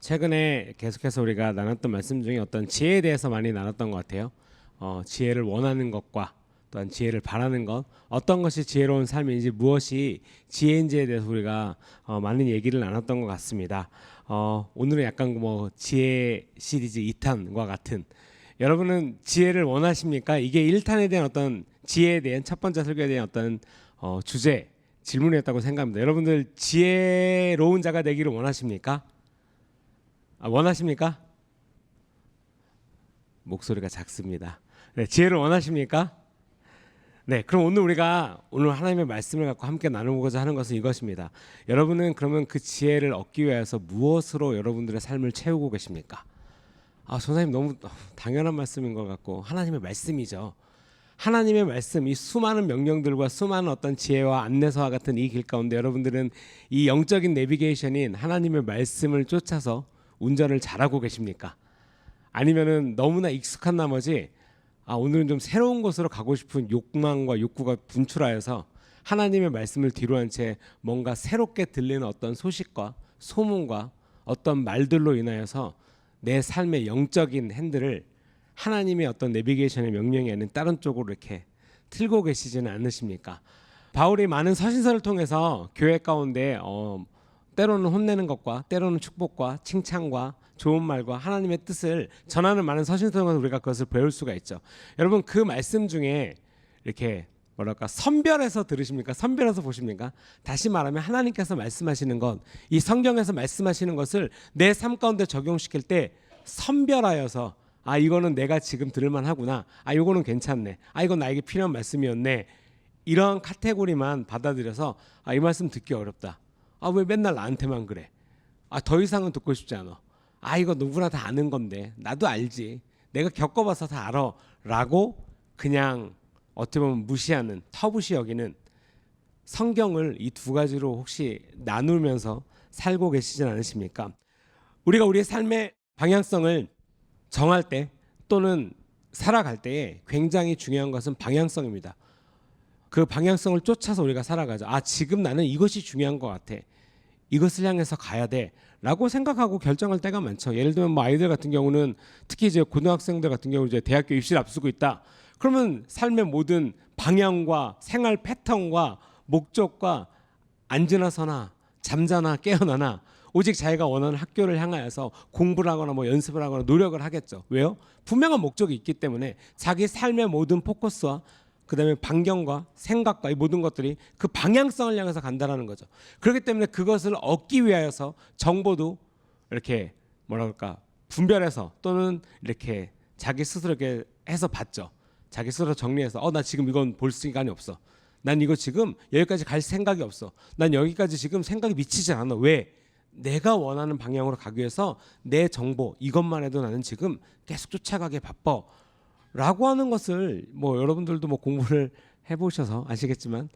최근에 계속해서 우리가 나눴던 말씀 중에 어떤 지혜에 대해서 많이 나눴던 것 같아요. 지혜를 원하는 것과 또한 지혜를 바라는 것, 어떤 것이 지혜로운 삶인지, 무엇이 지혜인지에 대해서 우리가 많은 얘기를 나눴던 것 같습니다. 오늘은 약간 뭐 지혜 시리즈 2탄과 같은, 여러분은 지혜를 원하십니까? 이게 1탄에 대한 어떤 지혜에 대한 첫 번째 설교에 대한 어떤 주제, 질문이었다고 생각합니다. 여러분들 지혜로운 자가 되기를 원하십니까? 원하십니까? 목소리가 작습니다. 네, 지혜를 원하십니까? 네, 그럼 오늘 하나님의 말씀을 갖고 함께 나누고자 하는 것은 이것입니다. 여러분은 그러면 그 지혜를 얻기 위해서 무엇으로 여러분들의 삶을 채우고 계십니까? 선생님 너무 당연한 말씀인 것 같고, 하나님의 말씀이죠. 하나님의 말씀, 이 수많은 명령들과 수많은 어떤 지혜와 안내서와 같은 이 길 가운데 여러분들은 이 영적인 내비게이션인 하나님의 말씀을 쫓아서 운전을 잘하고 계십니까? 아니면은 너무나 익숙한 나머지 오늘은 좀 새로운 곳으로 가고 싶은 욕망과 욕구가 분출하여서 하나님의 말씀을 뒤로 한 채 뭔가 새롭게 들리는 어떤 소식과 소문과 어떤 말들로 인하여서 내 삶의 영적인 핸들을 하나님의 어떤 내비게이션의 명령이 아닌 다른 쪽으로 이렇게 틀고 계시지는 않으십니까? 바울이 많은 서신서를 통해서 교회 가운데 때로는 혼내는 것과 때로는 축복과 칭찬과 좋은 말과 하나님의 뜻을 전하는 많은 서신서를 통해서 우리가 그것을 배울 수가 있죠. 여러분 그 말씀 중에 이렇게 선별해서 들으십니까? 선별해서 보십니까? 다시 말하면 하나님께서 말씀하시는 것, 이 성경에서 말씀하시는 것을 내 삶 가운데 적용시킬 때 선별하여서 이거는 내가 지금 들을만 하구나, 이거는 괜찮네, 이건 나에게 필요한 말씀이었네, 이런 카테고리만 받아들여서 이 말씀 듣기 어렵다, 왜 맨날 나한테만 그래, 더 이상은 듣고 싶지 않아, 이거 누구나 다 아는 건데, 나도 알지, 내가 겪어봐서 다 알아 라고 그냥 어떻게 보면 무시하는, 터부시 여기는 성경을 이 두 가지로 혹시 나누면서 살고 계시진 않으십니까? 우리가 우리의 삶의 방향성을 정할 때 또는 살아갈 때에 굉장히 중요한 것은 방향성입니다. 그 방향성을 쫓아서 우리가 살아가죠. 지금 나는 이것이 중요한 것 같아, 이것을 향해서 가야 돼 라고 생각하고 결정할 때가 많죠. 예를 들면 뭐 아이들 같은 경우는, 특히 이제 고등학생들 같은 경우 이제 대학교 입시를 앞두고 있다. 그러면 삶의 모든 방향과 생활 패턴과 목적과 앉으나 서나 잠자나 깨어나나 오직 자기가 원하는 학교를 향하여서 공부를 하거나 뭐 연습을 하거나 노력을 하겠죠. 왜요? 분명한 목적이 있기 때문에 자기 삶의 모든 포커스와 그다음에 반경과 생각과 이 모든 것들이 그 방향성을 향해서 간다라는 거죠. 그렇기 때문에 그것을 얻기 위하여서 정보도 이렇게 분별해서 또는 이렇게 자기 스스로 이렇게 해서 받죠. 자기 스스로 정리해서 나 지금 이건 볼 시간이 없어, 난 이거 지금 여기까지 갈 생각이 없어, 난 여기까지 지금 생각이 미치지 않아. 왜? 내가 원하는 방향으로 가기 위해서 내 정보 이것만 해도 나는 지금 계속 쫓아가게 바빠 라고 하는 것을 뭐 여러분들도 뭐 공부를 해보셔서 아시겠지만,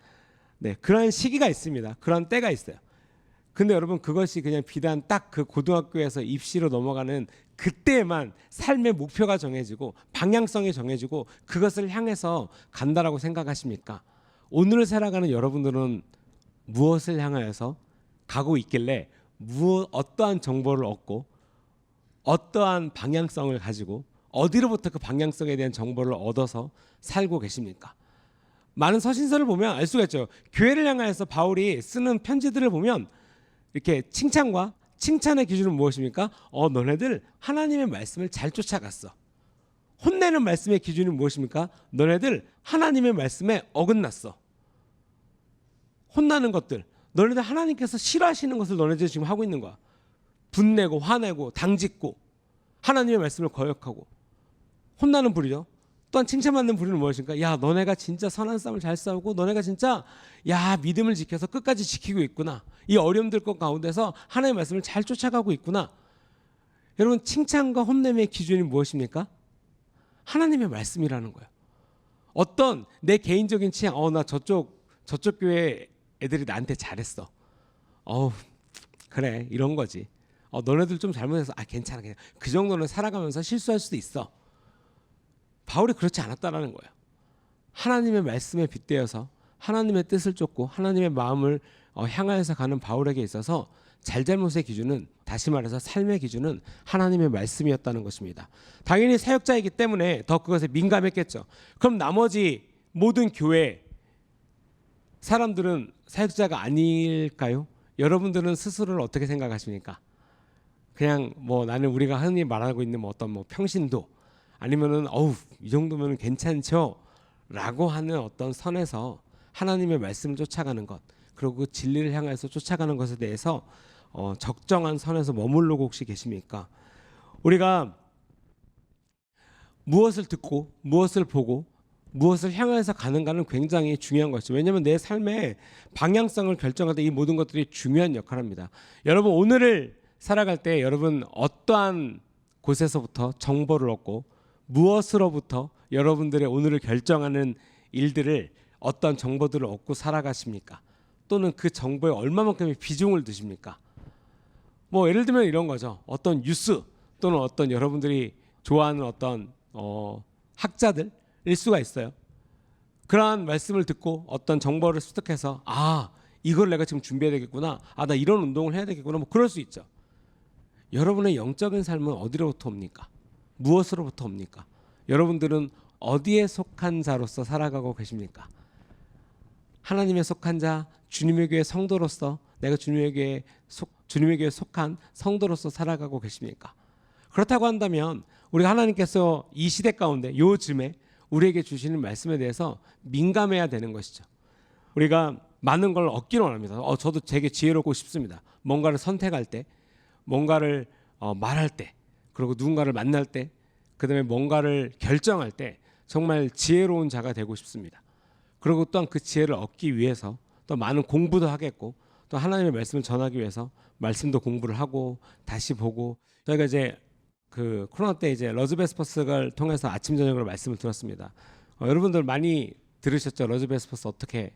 네, 그런 시기가 있습니다. 그런 때가 있어요. 근데 여러분 그것이 그냥 비단 딱 그 고등학교에서 입시로 넘어가는 그때만 삶의 목표가 정해지고 방향성이 정해지고 그것을 향해서 간다라고 생각하십니까? 오늘을 살아가는 여러분들은 무엇을 향하여서 가고 있길래 어떠한 정보를 얻고 어떠한 방향성을 가지고 어디로부터 그 방향성에 대한 정보를 얻어서 살고 계십니까? 많은 서신서를 보면 알 수가 있죠. 교회를 향하여서 바울이 쓰는 편지들을 보면 이렇게 칭찬과 칭찬의 기준은 무엇입니까? 너네들 하나님의 말씀을 잘 쫓아갔어. 혼내는 말씀의 기준이 무엇입니까? 너네들 하나님의 말씀에 어긋났어. 혼나는 것들, 너네들 하나님께서 싫어하시는 것을 너네들 지금 하고 있는 거야. 분내고 화내고 당짓고 하나님의 말씀을 거역하고. 혼나는 불이죠. 또한 칭찬받는 불이는 무엇인가? 야, 너네가 진짜 선한 싸움을 잘 싸우고 너네가 진짜 믿음을 지켜서 끝까지 지키고 있구나. 이 어려움들 것 가운데서 하나님의 말씀을 잘 쫓아가고 있구나. 여러분 칭찬과 혼냄의 기준이 무엇입니까? 하나님의 말씀이라는 거예요. 어떤 내 개인적인 취향, 나 저쪽 교회 애들이 나한테 잘했어. 그래, 이런 거지. 너네들 좀 잘못해서 괜찮아. 그 정도는 살아가면서 실수할 수도 있어. 바울이 그렇지 않았다라는 거예요. 하나님의 말씀에 빗대어서 하나님의 뜻을 쫓고 하나님의 마음을 향하여서 가는 바울에게 있어서 잘잘못의 기준은, 다시 말해서 삶의 기준은 하나님의 말씀이었다는 것입니다. 당연히 사역자이기 때문에 더 그것에 민감했겠죠. 그럼 나머지 모든 교회 사람들은 사역자가 아닐까요? 여러분들은 스스로를 어떻게 생각하십니까? 그냥 뭐 나는 우리가 흔히 말하고 있는 뭐 어떤 뭐 평신도, 아니면은 어우 이 정도면 괜찮죠 라고 하는 어떤 선에서 하나님의 말씀을 쫓아가는 것, 그리고 그 진리를 향해서 쫓아가는 것에 대해서 적정한 선에서 머무르고 혹시 계십니까? 우리가 무엇을 듣고 무엇을 보고 무엇을 향해서 가는가는 굉장히 중요한 것이죠. 왜냐하면 내 삶의 방향성을 결정할 때 이 모든 것들이 중요한 역할을 합니다. 여러분 오늘을 살아갈 때 여러분 어떠한 곳에서부터 정보를 얻고 무엇으로부터 여러분들의 오늘을 결정하는 일들을, 어떤 정보들을 얻고 살아가십니까? 또는 그 정보에 얼마만큼의 비중을 두십니까? 뭐 예를 들면 이런 거죠. 어떤 뉴스 또는 어떤 여러분들이 좋아하는 어떤 학자들일 수가 있어요. 그러한 말씀을 듣고 어떤 정보를 습득해서 이걸 내가 지금 준비해야 되겠구나, 나 이런 운동을 해야 되겠구나, 뭐 그럴 수 있죠. 여러분의 영적인 삶은 어디로부터 옵니까? 무엇으로부터 옵니까? 여러분들은 어디에 속한 자로서 살아가고 계십니까? 하나님의 속한 자, 주님의 교회 성도로서 내가 주님의 교회에 속한 성도로서 살아가고 계십니까? 그렇다고 한다면 우리가 하나님께서 이 시대 가운데 요즘에 우리에게 주시는 말씀에 대해서 민감해야 되는 것이죠. 우리가 많은 걸 얻기를 원합니다. 저도 되게 지혜롭고 싶습니다. 뭔가를 선택할 때, 뭔가를 말할 때, 그리고 누군가를 만날 때, 그다음에 뭔가를 결정할 때 정말 지혜로운 자가 되고 싶습니다. 그리고 또한 그 지혜를 얻기 위해서 또 많은 공부도 하겠고, 또 하나님의 말씀을 전하기 위해서 말씀도 공부를 하고 다시 보고, 저희가 이제 그 코로나 때 이제 러즈베스퍼스를 통해서 아침 저녁으로 말씀을 들었습니다. 여러분들 많이 들으셨죠? 러즈베스퍼스 어떻게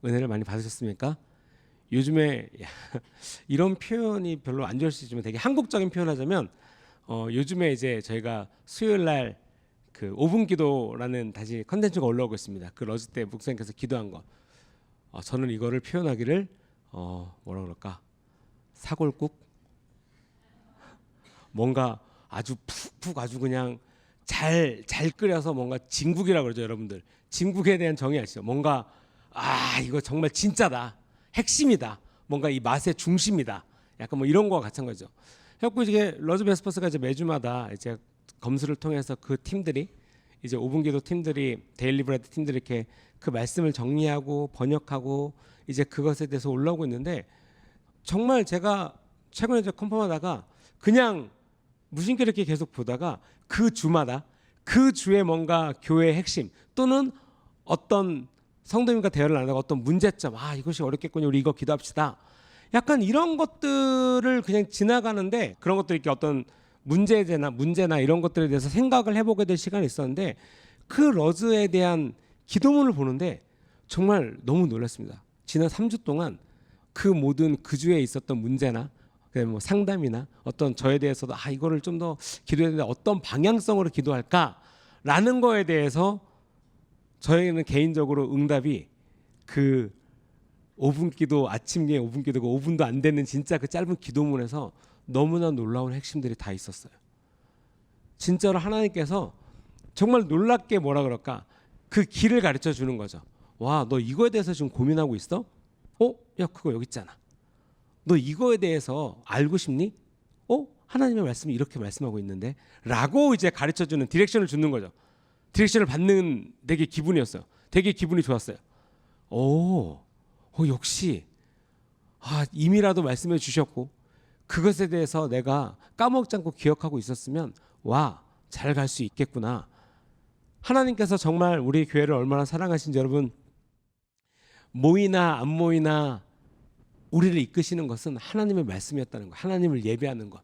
은혜를 많이 받으셨습니까? 요즘에 이런 표현이 별로 안 좋을 수 있지만 되게 한국적인 표현하자면 요즘에 이제 저희가 수요일 날 그 5분 기도라는 다시 컨텐츠가 올라오고 있습니다. 그 러즈 때 목사님께서 기도한 거. 저는 이거를 표현하기를 뭐라 그럴까? 사골국? 뭔가 아주 푹푹 아주 그냥 잘 끓여서 뭔가 진국이라고 그러죠, 여러분들. 진국에 대한 정의 아시죠? 뭔가 이거 정말 진짜다. 핵심이다. 뭔가 이 맛의 중심이다. 약간 뭐 이런 거와 같은 거죠. 그래서 이게 러즈베스퍼스가 이제 매주마다 이제 검수를 통해서 그 팀들이 이제 5분 기도 팀들이, 데일리 브레드 팀들이 이렇게 그 말씀을 정리하고 번역하고 이제 그것에 대해서 올라오고 있는데, 정말 제가 최근에 이제 컨펌하다가 그냥 무심결에 이렇게 계속 보다가 그 주마다 그 주의 뭔가 교회의 핵심 또는 어떤 성도님과 대화를 나누다가 어떤 문제점, 이것이 어렵겠군요, 우리 이거 기도합시다, 약간 이런 것들을 그냥 지나가는데, 그런 것들 이렇게 어떤 문제나 이런 것들에 대해서 생각을 해보게 될 시간이 있었는데, 그 러즈에 대한 기도문을 보는데 정말 너무 놀랐습니다. 지난 3주 동안 그 모든 그 주에 있었던 문제나 뭐 상담이나 어떤 저에 대해서도 이거를 좀 더 기도해야 되는데 어떤 방향성으로 기도할까라는 거에 대해서 저희는 개인적으로 응답이 그 5분 기도, 아침에 5분 기도가 5분도 안 되는 진짜 그 짧은 기도문에서 너무나 놀라운 핵심들이 다 있었어요. 진짜로 하나님께서 정말 놀랍게 뭐라 그럴까, 그 길을 가르쳐 주는 거죠. 와, 너 이거에 대해서 지금 고민하고 있어? 야, 그거 여기 있잖아. 너 이거에 대해서 알고 싶니? 하나님의 말씀이 이렇게 말씀하고 있는데 라고 이제 가르쳐 주는, 디렉션을 주는 거죠. 디렉션을 받는 되게 기분이었어요. 되게 기분이 좋았어요. 역시 이미라도 말씀해 주셨고 그것에 대해서 내가 까먹지 않고 기억하고 있었으면 잘 갈 수 있겠구나. 하나님께서 정말 우리 교회를 얼마나 사랑하신지, 여러분, 모이나 안 모이나 우리를 이끄시는 것은 하나님의 말씀이었다는 것, 하나님을 예배하는 것,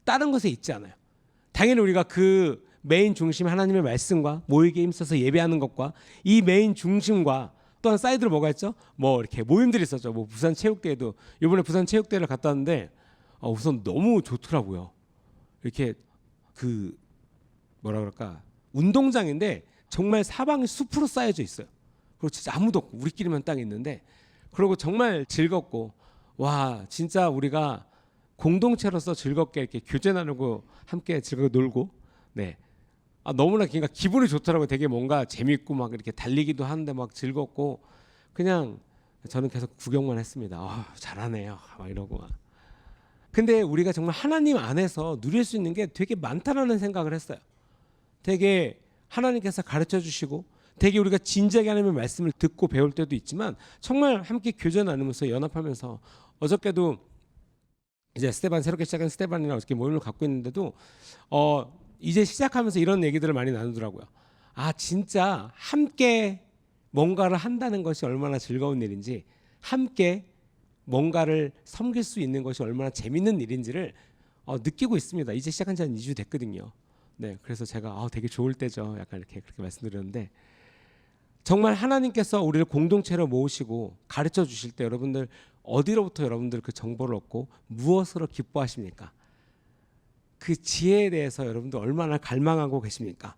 다른 것에 있지 않아요. 당연히 우리가 그 메인 중심 하나님의 말씀과 모이게 힘써서 예배하는 것과 이 메인 중심과 또한 사이드로 뭐가 있죠? 뭐 이렇게 모임들이 있었죠. 뭐 부산 체육대회도, 이번에 부산 체육대회를 갔다 왔는데 우선 너무 좋더라고요. 이렇게 그 뭐라 그럴까, 운동장인데 정말 사방이 숲으로 쌓여져 있어요. 그리고 진짜 아무도 없고 우리끼리만 딱 있는데, 그리고 정말 즐겁고, 진짜 우리가 공동체로서 즐겁게 이렇게 교제 나누고 함께 즐겁게 놀고, 네. 너무나 그러니까 기분이 좋더라고요. 되게 뭔가 재밌고 막 이렇게 달리기도 하는데 막 즐겁고, 그냥 저는 계속 구경만 했습니다. 잘하네요. 막 이러고 막. 근데 우리가 정말 하나님 안에서 누릴 수 있는 게 되게 많다라는 생각을 했어요. 되게 하나님께서 가르쳐 주시고, 되게 우리가 진지하게 하나님의 말씀을 듣고 배울 때도 있지만, 정말 함께 교제 나누면서 연합하면서, 어저께도 이제 새롭게 시작한 스테반이랑 어저께 모임을 갖고 있는데도 이제 시작하면서 이런 얘기들을 많이 나누더라고요. 진짜 함께 뭔가를 한다는 것이 얼마나 즐거운 일인지, 함께 뭔가를 섬길 수 있는 것이 얼마나 재밌는 일인지를 느끼고 있습니다. 이제 시작한 지 한 2주 됐거든요. 네, 그래서 제가 되게 좋을 때죠. 약간 이렇게 그렇게 말씀드렸는데, 정말 하나님께서 우리를 공동체로 모으시고 가르쳐 주실 때 여러분들 어디로부터 여러분들 그 정보를 얻고 무엇으로 기뻐하십니까? 그 지혜에 대해서 여러분들 얼마나 갈망하고 계십니까?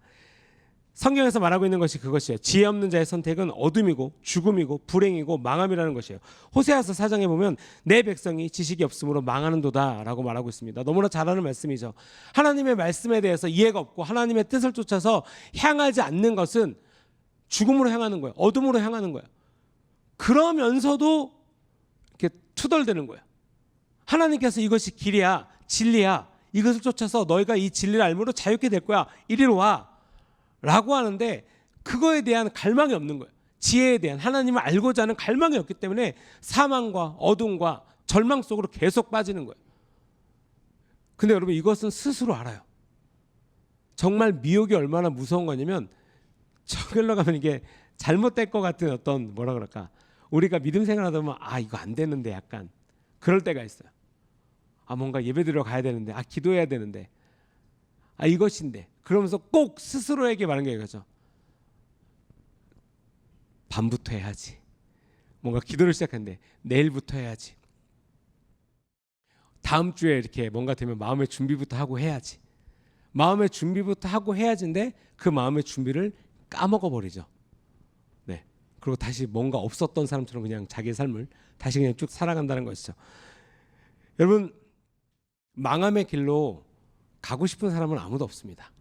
성경에서 말하고 있는 것이 그것이에요. 지혜 없는 자의 선택은 어둠이고 죽음이고 불행이고 망함이라는 것이에요. 호세아서 4장에 보면 내 백성이 지식이 없으므로 망하는도다 라고 말하고 있습니다. 너무나 잘 아는 말씀이죠. 하나님의 말씀에 대해서 이해가 없고 하나님의 뜻을 쫓아서 향하지 않는 것은 죽음으로 향하는 거예요. 어둠으로 향하는 거예요. 그러면서도 이렇게 투덜대는 거예요. 하나님께서 이것이 길이야, 진리야, 이것을 쫓아서 너희가 이 진리를 알므로 자유케 될 거야, 이리로 와 라고 하는데, 그거에 대한 갈망이 없는 거예요. 지혜에 대한, 하나님을 알고자 하는 갈망이 없기 때문에 사망과 어둠과 절망 속으로 계속 빠지는 거예요. 근데 여러분, 이것은 스스로 알아요. 정말 미혹이 얼마나 무서운 거냐면, 저길로 가면 이게 잘못될 것 같은 어떤 뭐라 그럴까, 우리가 믿음 생활하다 보면 이거 안 되는데, 약간 그럴 때가 있어요. 뭔가 예배드리러 가야 되는데, 기도해야 되는데, 이것인데, 그러면서 꼭 스스로에게 말하는 게 이거죠. 밤부터 해야지. 뭔가 기도를 시작했는데 내일부터 해야지. 다음 주에 이렇게 뭔가 되면 마음의 준비부터 하고 해야지. 마음의 준비부터 하고 해야지인데 그 마음의 준비를 까먹어 버리죠. 네. 그리고 다시 뭔가 없었던 사람처럼 그냥 자기의 삶을 다시 그냥 쭉 살아간다는 것이죠. 여러분, 망함의 길로 가고 싶은 사람은 아무도 없습니다.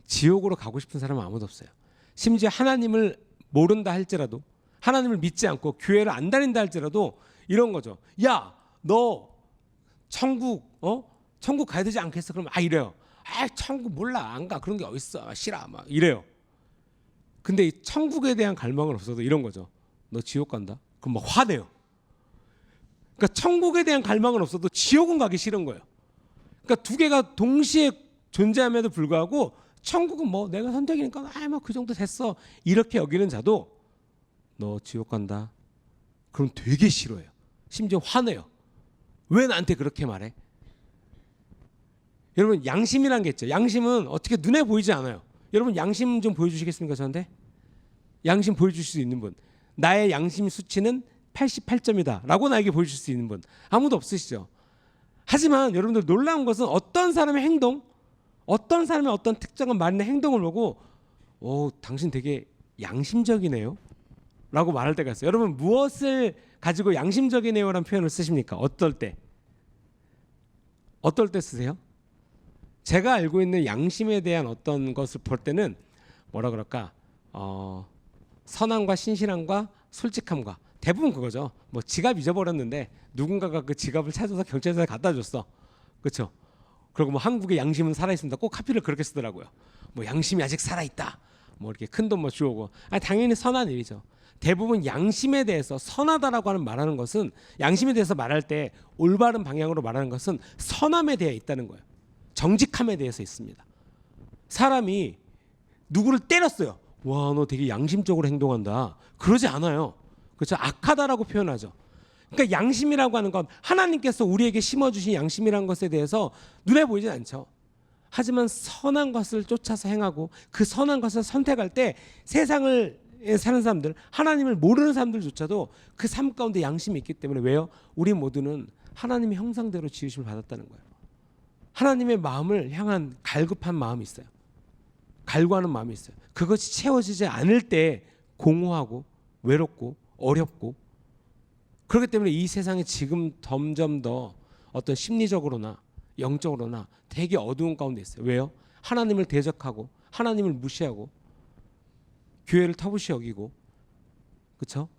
지옥으로 가고 싶은 사람은 아무도 없어요. 심지어 하나님을 모른다 할지라도, 하나님을 믿지 않고 교회를 안 다닌다 할지라도 이런 거죠. 야, 너 천국 가야 되지 않겠어? 그럼 이래요. 천국 몰라, 안 가. 그런 게 어딨어, 싫어, 막 이래요. 근데 이 천국에 대한 갈망은 없어도 이런 거죠. 너 지옥 간다? 그럼 막 화내요. 그러니까 천국에 대한 갈망은 없어도 지옥은 가기 싫은 거예요. 그러니까 두 개가 동시에 존재함에도 불구하고 천국은 뭐 내가 선택이니까 뭐 그 정도 됐어 이렇게 여기는 자도 너 지옥 간다? 그럼 되게 싫어해요. 심지어 화내요. 왜 나한테 그렇게 말해? 여러분, 양심이란 게 있죠. 양심은 어떻게 눈에 보이지 않아요. 여러분, 양심 좀 보여주시겠습니까, 저한테? 양심 보여주실 수 있는 분. 나의 양심 수치는 88점이다 라고 나에게 보여줄 수 있는 분 아무도 없으시죠. 하지만 여러분들, 놀라운 것은 어떤 사람의 행동, 어떤 사람의 어떤 특정한 말이나 행동을 보고 당신 되게 양심적이네요 라고 말할 때가 있어요. 여러분, 무엇을 가지고 양심적이네요 라는 표현을 쓰십니까? 어떨 때 쓰세요? 제가 알고 있는 양심에 대한 어떤 것을 볼 때는 뭐라 그럴까, 선함과 신실함과 솔직함과, 대부분 그거죠. 뭐 지갑 잊어버렸는데 누군가가 그 지갑을 찾아서 경찰서에 갖다 줬어. 그렇죠? 그리고 뭐 한국의 양심은 살아있습니다. 꼭 카피를 그렇게 쓰더라고요. 뭐 양심이 아직 살아있다. 뭐 이렇게 큰 돈 뭐 주오고. 당연히 선한 일이죠. 대부분 양심에 대해서 선하다라고 하는 말하는 것은, 양심에 대해서 말할 때 올바른 방향으로 말하는 것은 선함에 대해 있다는 거예요. 정직함에 대해서 있습니다. 사람이 누구를 때렸어요. 와, 너 되게 양심적으로 행동한다. 그러지 않아요. 그렇죠? 악하다라고 표현하죠. 그러니까 양심이라고 하는 건 하나님께서 우리에게 심어주신 양심이라는 것에 대해서 눈에 보이지 않죠. 하지만 선한 것을 쫓아서 행하고 그 선한 것을 선택할 때 세상을 사는 사람들, 하나님을 모르는 사람들조차도 그 삶 가운데 양심이 있기 때문에, 왜요? 우리 모두는 하나님의 형상대로 지으심을 받았다는 거예요. 하나님의 마음을 향한 갈급한 마음이 있어요. 갈구하는 마음이 있어요. 그것이 채워지지 않을 때 공허하고 외롭고 어렵고, 그렇기 때문에 이 세상이 지금 점점 더 어떤 심리적으로나 영적으로나 되게 어두운 가운데 있어요. 왜요? 하나님을 대적하고 하나님을 무시하고 교회를 터부시 여기고, 그렇죠?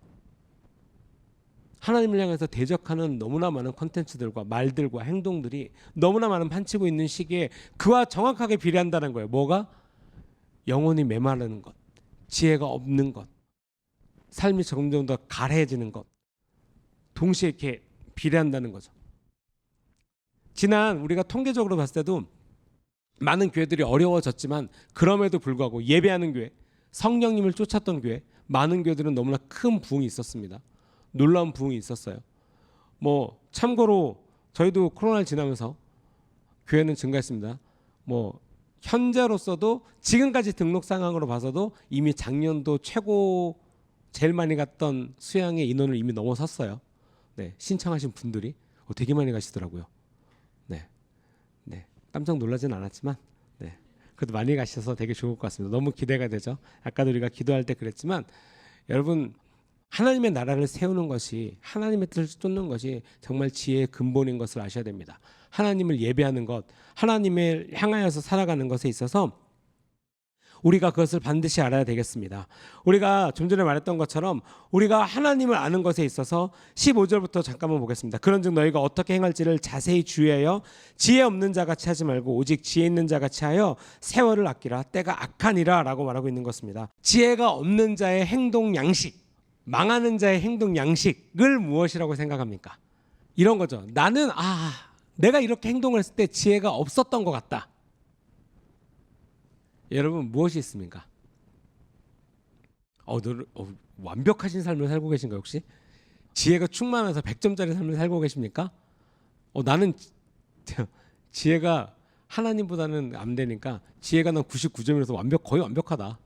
하나님을 향해서 대적하는 너무나 많은 콘텐츠들과 말들과 행동들이 너무나 많은 판치고 있는 시기에 그와 정확하게 비례한다는 거예요. 뭐가? 영혼이 메마르는 것, 지혜가 없는 것, 삶이 점점 더 가래해지는 것, 동시에 이렇게 비례한다는 거죠. 지난 우리가 통계적으로 봤을 때도 많은 교회들이 어려워졌지만 그럼에도 불구하고 예배하는 교회, 성령님을 쫓았던 교회, 많은 교회들은 너무나 큰 부흥이 있었습니다. 놀라운 부흥이 있었어요. 뭐 참고로 저희도 코로나를 지나면서 교회는 증가했습니다. 뭐 현재로서도 지금까지 등록 상황으로 봐서도 이미 작년도 최고 제일 많이 갔던 수양의 인원을 이미 넘어섰어요. 네, 신청하신 분들이 되게 많이 가시더라고요. 네, 네, 깜짝 놀라진 않았지만, 네, 그래도 많이 가셔서 되게 좋을 것 같습니다. 너무 기대가 되죠. 아까도 우리가 기도할 때 그랬지만, 여러분 하나님의 나라를 세우는 것이, 하나님의 뜻을 쫓는 것이 정말 지혜의 근본인 것을 아셔야 됩니다. 하나님을 예배하는 것, 하나님을 향하여서 살아가는 것에 있어서 우리가 그것을 반드시 알아야 되겠습니다. 우리가 좀 전에 말했던 것처럼 우리가 하나님을 아는 것에 있어서 15절부터 잠깐만 보겠습니다. 그런즉 너희가 어떻게 행할지를 자세히 주의하여 지혜 없는 자같이 하지 말고 오직 지혜 있는 자같이 하여 세월을 아끼라. 때가 악하니라 라고 말하고 있는 것입니다. 지혜가 없는 자의 행동 양식, 망하는 자의 행동 양식을 무엇이라고 생각합니까? 이런 거죠. 나는 내가 이렇게 행동을 했을 때 지혜가 없었던 것 같다. 여러분 무엇이 있습니까? 완벽하신 삶을 살고 계신가요 혹시? 지혜가 충만해서 100점짜리 삶을 살고 계십니까? 나는 지혜가 하나님보다는 안 되니까 지혜가 난 99점이라서 거의 완벽하다.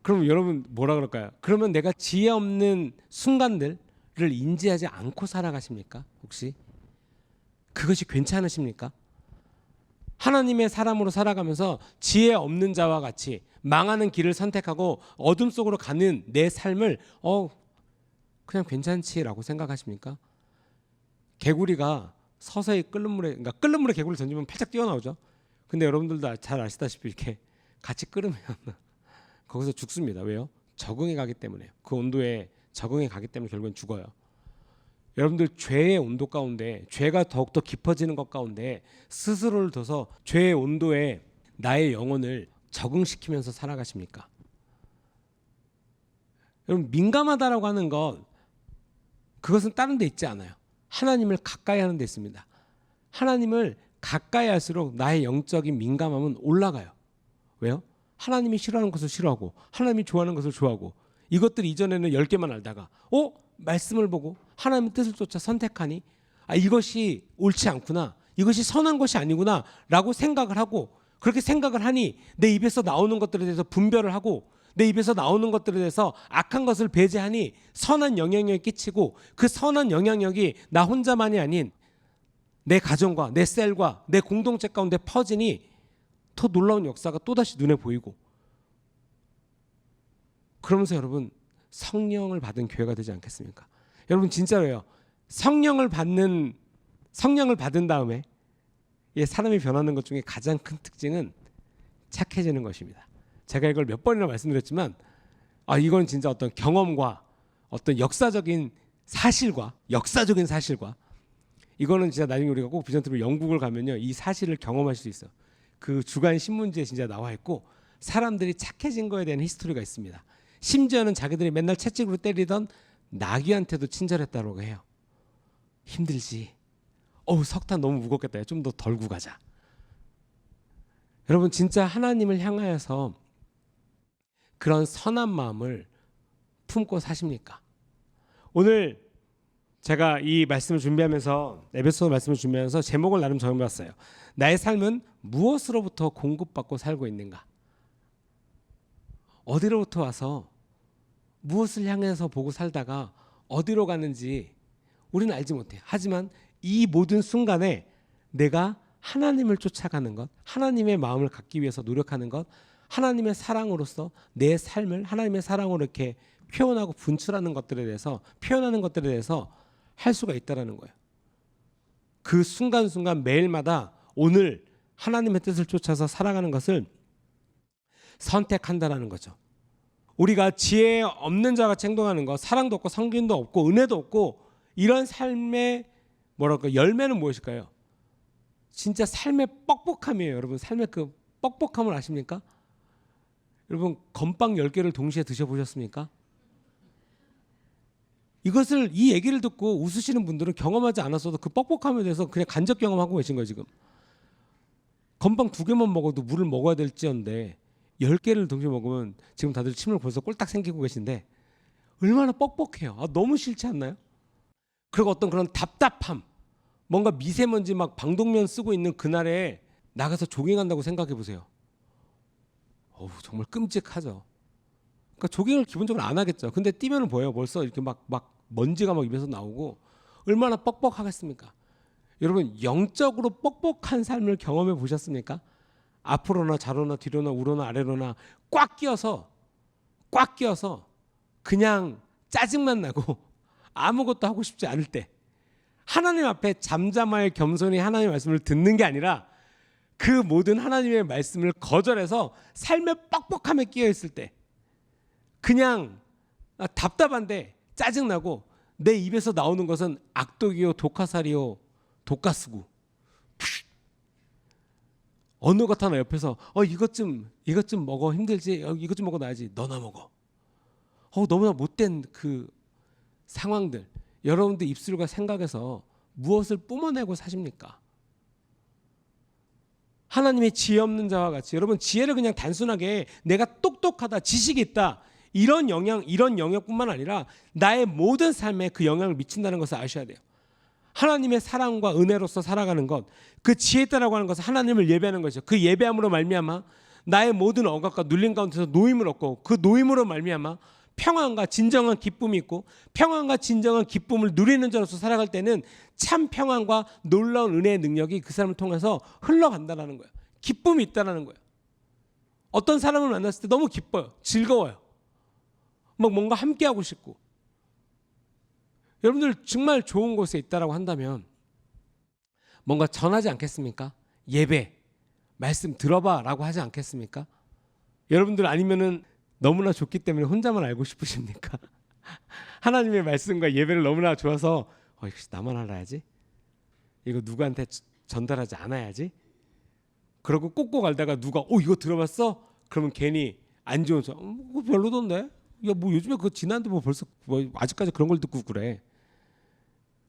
그럼 여러분 뭐라 그럴까요? 그러면 내가 지혜 없는 순간들을 인지하지 않고 살아가십니까? 혹시? 그것이 괜찮으십니까? 하나님의 사람으로 살아가면서 지혜 없는 자와 같이 망하는 길을 선택하고 어둠 속으로 가는 내 삶을 그냥 괜찮지라고 생각하십니까? 개구리가 서서히 끓는 물에, 그러니까 끓는 물에 개구리를 던지면 팔짝 뛰어나오죠. 근데 여러분들도 잘 아시다시피 이렇게 같이 끓으면 거기서 죽습니다. 왜요? 적응해 가기 때문에요. 그 온도에 적응해 가기 때문에 결국엔 죽어요. 여러분들 죄의 온도 가운데, 죄가 더욱더 깊어지는 것 가운데 스스로를 둬서 죄의 온도에 나의 영혼을 적응시키면서 살아가십니까? 여러분 민감하다라고 하는 것, 그것은 다른 데 있지 않아요. 하나님을 가까이 하는 데 있습니다. 하나님을 가까이 할수록 나의 영적인 민감함은 올라가요. 왜요? 하나님이 싫어하는 것을 싫어하고 하나님이 좋아하는 것을 좋아하고, 이것들 이전에는 10개만 알다가 말씀을 보고 하나님의 뜻을 쫓아 선택하니 이것이 옳지 않구나, 이것이 선한 것이 아니구나 라고 생각을 하고, 그렇게 생각을 하니 내 입에서 나오는 것들에 대해서 분별을 하고, 내 입에서 나오는 것들에 대해서 악한 것을 배제하니 선한 영향력이 끼치고, 그 선한 영향력이 나 혼자만이 아닌 내 가정과 내 셀과 내 공동체 가운데 퍼지니 더 놀라운 역사가 또다시 눈에 보이고, 그러면서 여러분 성령을 받은 교회가 되지 않겠습니까? 여러분 진짜로요. 성령을 받은 다음에 사람이 변하는 것 중에 가장 큰 특징은 착해지는 것입니다. 제가 이걸 몇 번이나 말씀드렸지만 이건 진짜 어떤 경험과 어떤 역사적인 사실과 이거는 진짜 나중에 우리가 꼭 비전트로 영국을 가면요 이 사실을 경험할 수 있어요. 그 주간 신문지에 진짜 나와 있고, 사람들이 착해진 거에 대한 히스토리가 있습니다. 심지어는 자기들이 맨날 채찍으로 때리던 나귀한테도 친절했다고 해요. 힘들지? 석탄 너무 무겁겠다. 좀 더 덜고 가자. 여러분 진짜 하나님을 향하여서 그런 선한 마음을 품고 사십니까? 오늘 제가 이 말씀을 준비하면서, 에베소서 말씀을 준비하면서 제목을 나름 정해봤어요. 나의 삶은 무엇으로부터 공급받고 살고 있는가? 어디로부터 와서 무엇을 향해서 보고 살다가 어디로 가는지 우리는 알지 못해요. 하지만 이 모든 순간에 내가 하나님을 쫓아가는 것, 하나님의 마음을 갖기 위해서 노력하는 것, 하나님의 사랑으로서 내 삶을 하나님의 사랑으로 이렇게 표현하고 분출하는 것들에 대해서, 표현하는 것들에 대해서 할 수가 있다라는 거예요. 그 순간순간 매일마다 오늘 하나님의 뜻을 쫓아서 살아가는 것을 선택한다라는 거죠. 우리가 지혜 없는 자같이 행동하는 것, 사랑도 없고 성김도 없고 은혜도 없고 이런 삶의 열매는 무엇일까요? 진짜 삶의 뻑뻑함이에요. 여러분, 삶의 그 뻑뻑함을 아십니까? 여러분, 건빵 10개를 동시에 드셔보셨습니까? 이 얘기를 듣고 웃으시는 분들은 경험하지 않았어도 그 뻑뻑함에 대해서 그냥 간접 경험하고 계신 거예요. 지금 건빵 2개만 먹어도 물을 먹어야 될지언데 10개를 동시에 먹으면 지금 다들 침을 벌써 꼴딱 생기고 계신데 얼마나 뻑뻑해요. 너무 싫지 않나요? 그리고 어떤 그런 답답함, 뭔가 미세먼지 막 방독면 쓰고 있는 그날에 나가서 조깅한다고 생각해 보세요. 정말 끔찍하죠. 그러니까 조깅을 기본적으로 안 하겠죠. 근데 뛰면은 뭐예요? 벌써 이렇게 막 먼지가 막 입에서 나오고 얼마나 뻑뻑하겠습니까? 여러분, 영적으로 뻑뻑한 삶을 경험해 보셨습니까? 앞으로나 좌로나 뒤로나 우로나 아래로나 꽉 끼어서 그냥 짜증만 나고 아무것도 하고 싶지 않을 때 하나님 앞에 잠잠하여 겸손히 하나님의 말씀을 듣는 게 아니라 그 모든 하나님의 말씀을 거절해서 삶의 뻑뻑함에 끼어 있을 때 그냥 답답한데 짜증나고 내 입에서 나오는 것은 악독이요 독화살이요 독가스고 어느 것 하나 옆에서 이것 좀 먹어, 힘들지, 이것 좀 먹어 놔야지, 너나 먹어. 너무나 못된 그 상황들, 여러분들 입술과 생각에서 무엇을 뿜어내고 사십니까? 하나님의 지혜 없는 자와 같이, 여러분, 지혜를 그냥 단순하게 내가 똑똑하다, 지식이 있다, 이런 영역뿐만 아니라 나의 모든 삶에 그 영향을 미친다는 것을 아셔야 돼요. 하나님의 사랑과 은혜로서 살아가는 것, 그 지혜 있다라고 하는 것은 하나님을 예배하는 것이죠. 그 예배함으로 말미암아 나의 모든 억압과 눌림 가운데서 노임을 얻고 그 노임으로 말미암아 평안과 진정한 기쁨이 있고 평안과 진정한 기쁨을 누리는 자로서 살아갈 때는 참 평안과 놀라운 은혜의 능력이 그 사람을 통해서 흘러간다는 거예요. 기쁨이 있다는 거예요. 어떤 사람을 만났을 때 너무 기뻐요. 즐거워요. 뭔가 함께하고 싶고. 여러분들 정말 좋은 곳에 있다라고 한다면 뭔가 전하지 않겠습니까? 예배, 말씀 들어봐 라고 하지 않겠습니까? 여러분들 아니면은 너무나 좋기 때문에 혼자만 알고 싶으십니까? 하나님의 말씀과 예배를 너무나 좋아서 역시 나만 알아야지, 이거 누구한테 전달하지 않아야지, 그러고 꼭꼭 알다가 누가 이거 들어봤어? 그러면 괜히 안 좋은 소리, 별로던데? 야, 요즘에 그거 지난데 벌써 아직까지 그런 걸 듣고 그래.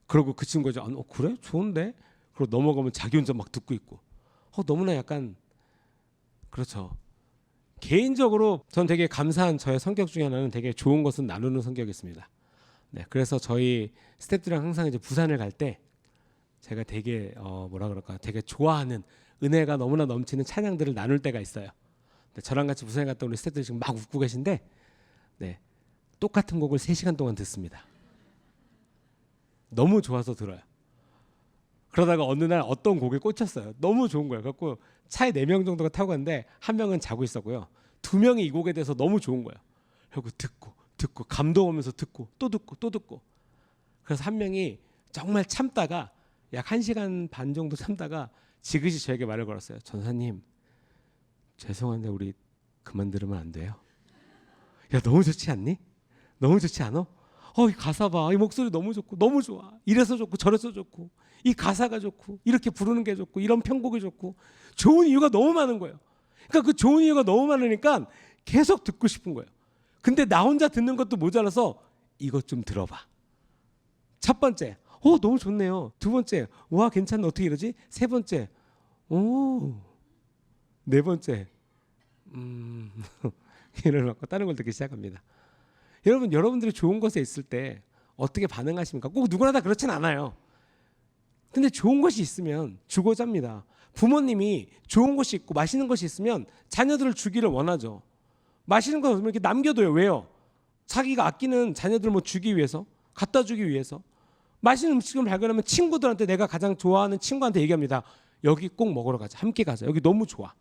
그러고 그 친구가 그래? 좋은데? 그러고 넘어가면 자기 혼자 막 듣고 있고. 너무나 약간 그렇죠. 개인적으로 전 되게 감사한 저의 성격 중에 하나는 되게 좋은 것은 나누는 성격이었습니다. 네, 그래서 저희 스태프들이랑 항상 이제 부산을 갈 때 제가 되게 되게 좋아하는 은혜가 너무나 넘치는 찬양들을 나눌 때가 있어요. 네, 저랑 같이 부산에 갔다 우리 스태프들이 지금 막 웃고 계신데, 네, 똑같은 곡을 3시간 동안 듣습니다. 너무 좋아서 들어요. 그러다가 어느 날 어떤 곡에 꽂혔어요. 너무 좋은 거예요. 그래서 차에 4명 정도가 타고 갔는데 1명은 자고 있었고요. 2명이 이 곡에 대해서 너무 좋은 거예요. 그리고 듣고 감동하면서 듣고 또 듣고. 그래서 1명이 정말 참다가 약 1시간 반 정도 참다가 지그시 저에게 말을 걸었어요. 전사님, 죄송한데 우리 그만 들으면 안 돼요? 야, 너무 좋지 않니? 너무 좋지 않아? 이 가사 봐. 이 목소리 너무 좋고 너무 좋아. 이래서 좋고 저래서 좋고 이 가사가 좋고 이렇게 부르는 게 좋고 이런 편곡이 좋고 좋은 이유가 너무 많은 거예요. 그러니까 그 좋은 이유가 너무 많으니까 계속 듣고 싶은 거예요. 근데 나 혼자 듣는 것도 모자라서 이것 좀 들어봐. 첫 번째, 너무 좋네요. 두 번째, 와 괜찮네, 어떻게 이러지? 세 번째, 네 번째, 이를 갖고 다른 걸 듣기 시작합니다. 여러분들이 좋은 것에 있을 때 어떻게 반응하십니까? 꼭 누구나 다 그렇진 않아요. 근데 좋은 것이 있으면 주고자 합니다. 부모님이 좋은 것이 있고 맛있는 것이 있으면 자녀들을 주기를 원하죠. 맛있는 거 없으면 이렇게 남겨둬요. 왜요? 자기가 아끼는 자녀들 주기 위해서, 갖다 주기 위해서. 맛있는 음식을 발견하면 친구들한테, 내가 가장 좋아하는 친구한테 얘기합니다. 여기 꼭 먹으러 가자. 함께 가자. 여기 너무 좋아.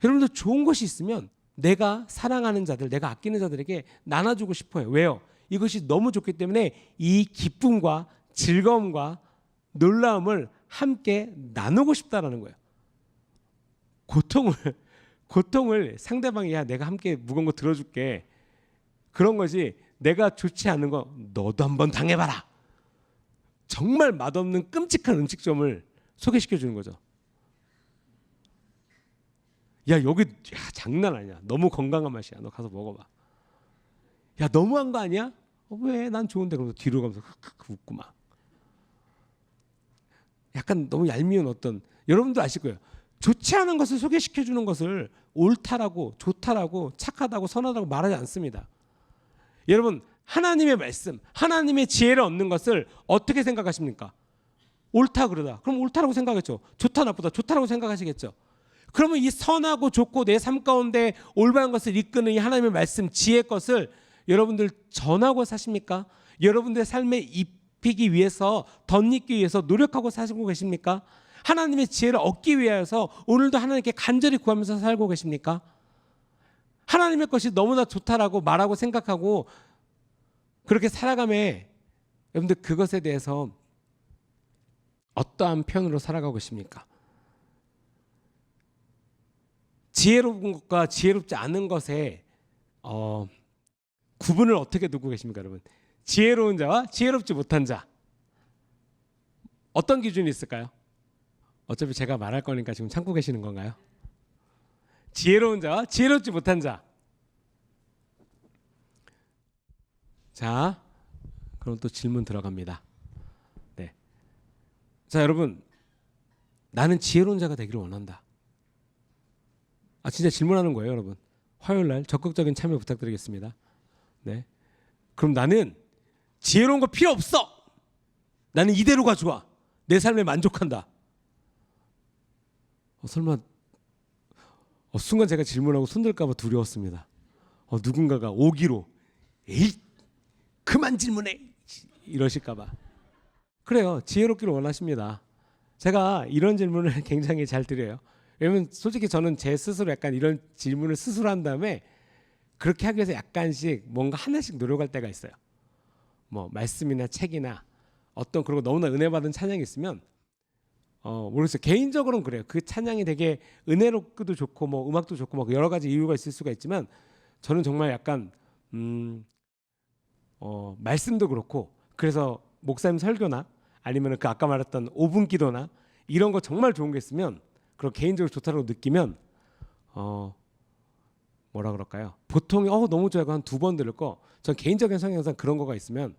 여러분들 좋은 것이 있으면 내가 사랑하는 자들, 내가 아끼는 자들에게 나눠주고 싶어요. 왜요? 이것이 너무 좋기 때문에 이 기쁨과 즐거움과 놀라움을 함께 나누고 싶다라는 거예요. 고통을 상대방이 야 내가 함께 무거운 거 들어줄게 그런 거지 내가 좋지 않은 거 너도 한번 당해봐라. 정말 맛없는 끔찍한 음식점을 소개시켜 주는 거죠. 야 여기 야, 장난 아니야. 너무 건강한 맛이야. 너 가서 먹어봐. 야 너무한 거 아니야? 왜? 난 좋은데. 그러면서 뒤로 가면서 흑흑 웃고 막. 약간 너무 얄미운 어떤 여러분도 아실 거예요. 좋지 않은 것을 소개시켜 주는 것을 옳다라고 좋다라고 착하다고 선하다고 말하지 않습니다. 여러분 하나님의 말씀 하나님의 지혜를 얻는 것을 어떻게 생각하십니까? 옳다 그러다 그럼 옳다라고 생각하겠죠. 좋다 나쁘다 좋다라고 생각하시겠죠. 그러면 이 선하고 좋고 내 삶 가운데 올바른 것을 이끄는 이 하나님의 말씀 지혜의 것을 여러분들 전하고 사십니까? 여러분들의 삶에 입히기 위해서 덧입기 위해서 노력하고 사시고 계십니까? 하나님의 지혜를 얻기 위해서 오늘도 하나님께 간절히 구하면서 살고 계십니까? 하나님의 것이 너무나 좋다라고 말하고 생각하고 그렇게 살아가며 여러분들 그것에 대해서 어떠한 표현으로 살아가고 계십니까? 지혜로운 것과 지혜롭지 않은 것에 구분을 어떻게 두고 계십니까, 여러분? 지혜로운 자와 지혜롭지 못한 자 어떤 기준이 있을까요? 어차피 제가 말할 거니까 지금 참고 계시는 건가요? 지혜로운 자와 지혜롭지 못한 자. 자, 그럼 또 질문 들어갑니다. 네. 자, 여러분, 나는 지혜로운 자가 되기를 원한다. 아, 진짜 질문하는 거예요, 여러분. 화요일 날 적극적인 참여 부탁드리겠습니다. 네. 그럼 나는 지혜로운 거 필요 없어. 나는 이대로가 좋아. 내 삶에 만족한다. 설마 순간 제가 질문하고 손들까 봐 두려웠습니다. 누군가가 오기로 에이 그만 질문해 이러실까 봐. 그래요. 지혜롭기를 원하십니다. 제가 이런 질문을 굉장히 잘 드려요. 왜냐면 솔직히 저는 제 스스로 약간 이런 질문을 스스로 한 다음에 그렇게 하기 위해서 약간씩 뭔가 하나씩 노력할 때가 있어요. 뭐 말씀이나 책이나 어떤 그런 거 너무나 은혜 받은 찬양이 있으면 모르겠어요. 개인적으로는 그래요. 그 찬양이 되게 은혜롭기도 좋고 뭐 음악도 좋고 뭐 여러 가지 이유가 있을 수가 있지만 저는 정말 약간 말씀도 그렇고 그래서 목사님 설교나 아니면 그 아까 말했던 5분 기도나 이런 거 정말 좋은 게 있으면 그리고 개인적으로 좋다고 느끼면 뭐라 그럴까요? 보통 너무 좋아요. 한 2번 들을 거. 전 개인적인 성향상 그런 거가 있으면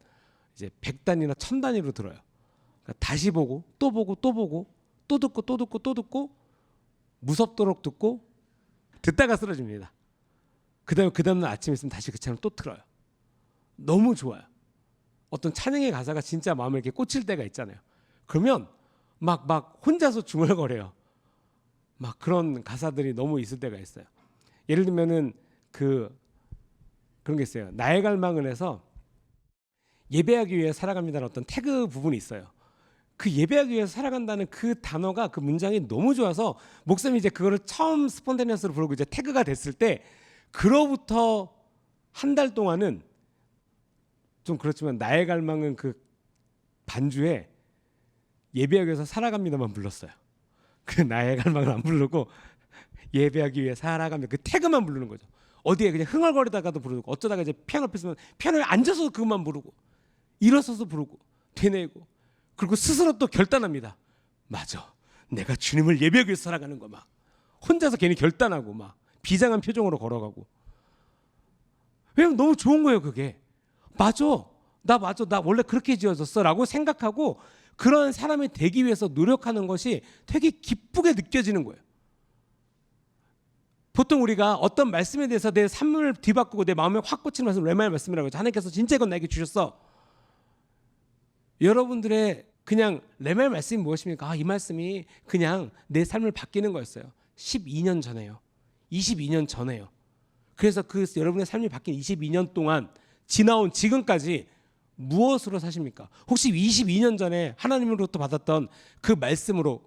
이제 100단위나 1000단위로 들어요. 그러니까 다시 보고 또 보고 또 보고 또 듣고 또 듣고 또 듣고 무섭도록 듣고 듣다가 쓰러집니다. 그 다음날 아침에 있으면 다시 그 찬양 또 틀어요. 너무 좋아요. 어떤 찬양의 가사가 진짜 마음을 이렇게 꽂힐 때가 있잖아요. 그러면 막 혼자서 중얼거려요. 막 그런 가사들이 너무 있을 때가 있어요. 예를 들면은 그런 게 있어요. 나의 갈망을 해서 예배하기 위해 살아갑니다라는 어떤 태그 부분이 있어요. 그 예배하기 위해서 살아간다는 그 단어가 그 문장이 너무 좋아서 목사님이 이제 그거를 처음 스폰테니어스로 부르고 이제 태그가 됐을 때 그로부터 한 달 동안은 좀 그렇지만 나의 갈망은 그 반주에 예배하기 위해서 살아갑니다만 불렀어요. 그 나의 갈망을 안 부르고 예배하기 위해 살아갑니다. 그 태그만 부르는 거죠. 어디에 그냥 흥얼거리다가도 부르고 어쩌다가 이제 피아노 앞에 있으면 피아노에 앉아서 그것만 부르고 일어서서 부르고 되뇌고 그리고 스스로 또 결단합니다. 맞아. 내가 주님을 예배하기 위해서 살아가는 거 막 혼자서 괜히 결단하고 막 비장한 표정으로 걸어가고. 왜냐면 너무 좋은 거예요, 그게. 맞아. 나 원래 그렇게 지어졌어라고 생각하고 그런 사람이 되기 위해서 노력하는 것이 되게 기쁘게 느껴지는 거예요. 보통 우리가 어떤 말씀에 대해서 내 삶을 뒤바꾸고 내 마음에 확 꽂히는 말씀을 레마의 말씀이라고 하죠. 하나님께서 진짜 이건 나에게 주셨어. 여러분들의 그냥 레마의 말씀이 무엇입니까? 이 말씀이 그냥 내 삶을 바뀌는 거였어요. 12년 전에요. 22년 전에요. 그래서 여러분의 삶이 바뀐 22년 동안 지나온 지금까지 무엇으로 사십니까? 혹시 22년 전에 하나님으로부터 받았던 그 말씀으로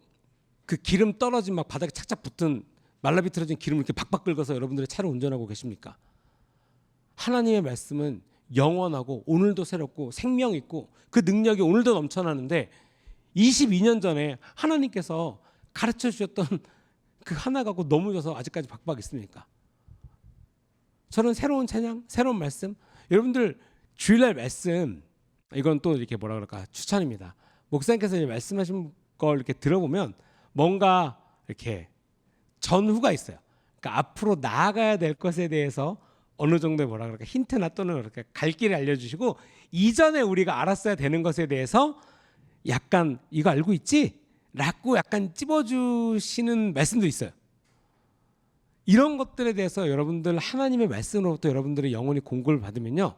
그 기름 떨어진 막 바닥에 착착 붙은 말라비틀어진 기름을 이렇게 박박 긁어서 여러분들의 차를 운전하고 계십니까? 하나님의 말씀은 영원하고 오늘도 새롭고 생명 있고 그 능력이 오늘도 넘쳐나는데 22년 전에 하나님께서 가르쳐 주셨던 그 하나 갖고 넘어져서 아직까지 박박 있습니까? 저는 새로운 찬양, 새로운 말씀, 여러분들 주일날 말씀, 이건 또 이렇게 뭐라 그럴까, 추천입니다. 목사님께서 이제 말씀하신 걸 이렇게 들어보면 뭔가 이렇게 전후가 있어요. 그러니까 앞으로 나아가야 될 것에 대해서 어느 정도의 뭐라 그럴까, 힌트나 또는 이렇게 갈 길을 알려주시고, 이전에 우리가 알았어야 되는 것에 대해서 약간 이거 알고 있지? 라고 약간 찝어주시는 말씀도 있어요. 이런 것들에 대해서 여러분들 하나님의 말씀으로부터 여러분들의 영혼이 공급을 받으면요,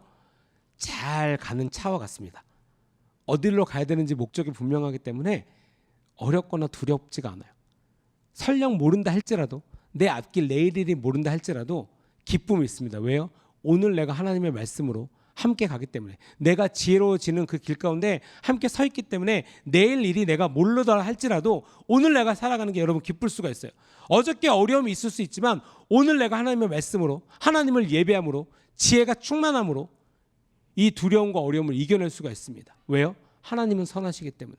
잘 가는 차와 같습니다. 어디로 가야 되는지 목적이 분명하기 때문에 어렵거나 두렵지가 않아요. 설령 모른다 할지라도, 내 앞길 내일 일이 모른다 할지라도 기쁨이 있습니다. 왜요? 오늘 내가 하나님의 말씀으로 함께 가기 때문에, 내가 지혜로워지는 그 길 가운데 함께 서 있기 때문에 내일 일이 내가 모르더라 할지라도 오늘 내가 살아가는 게 여러분 기쁠 수가 있어요. 어저께 어려움이 있을 수 있지만 오늘 내가 하나님의 말씀으로, 하나님을 예배함으로, 지혜가 충만함으로 이 두려움과 어려움을 이겨낼 수가 있습니다. 왜요? 하나님은 선하시기 때문에.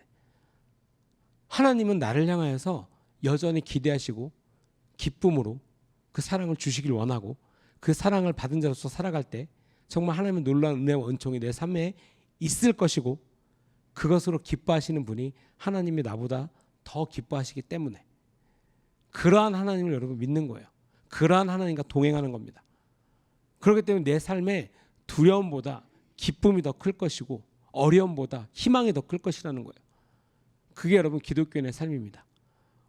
하나님은 나를 향하여서 여전히 기대하시고 기쁨으로 그 사랑을 주시길 원하고, 그 사랑을 받은 자로서 살아갈 때 정말 하나님의 놀라운 은혜와 은총이 내 삶에 있을 것이고, 그것으로 기뻐하시는 분이 하나님이 나보다 더 기뻐하시기 때문에 그러한 하나님을 여러분 믿는 거예요. 그러한 하나님과 동행하는 겁니다. 그렇기 때문에 내 삶에 두려움보다 기쁨이 더 클 것이고 어려움보다 희망이 더 클 것이라는 거예요. 그게 여러분 기독교인의 삶입니다.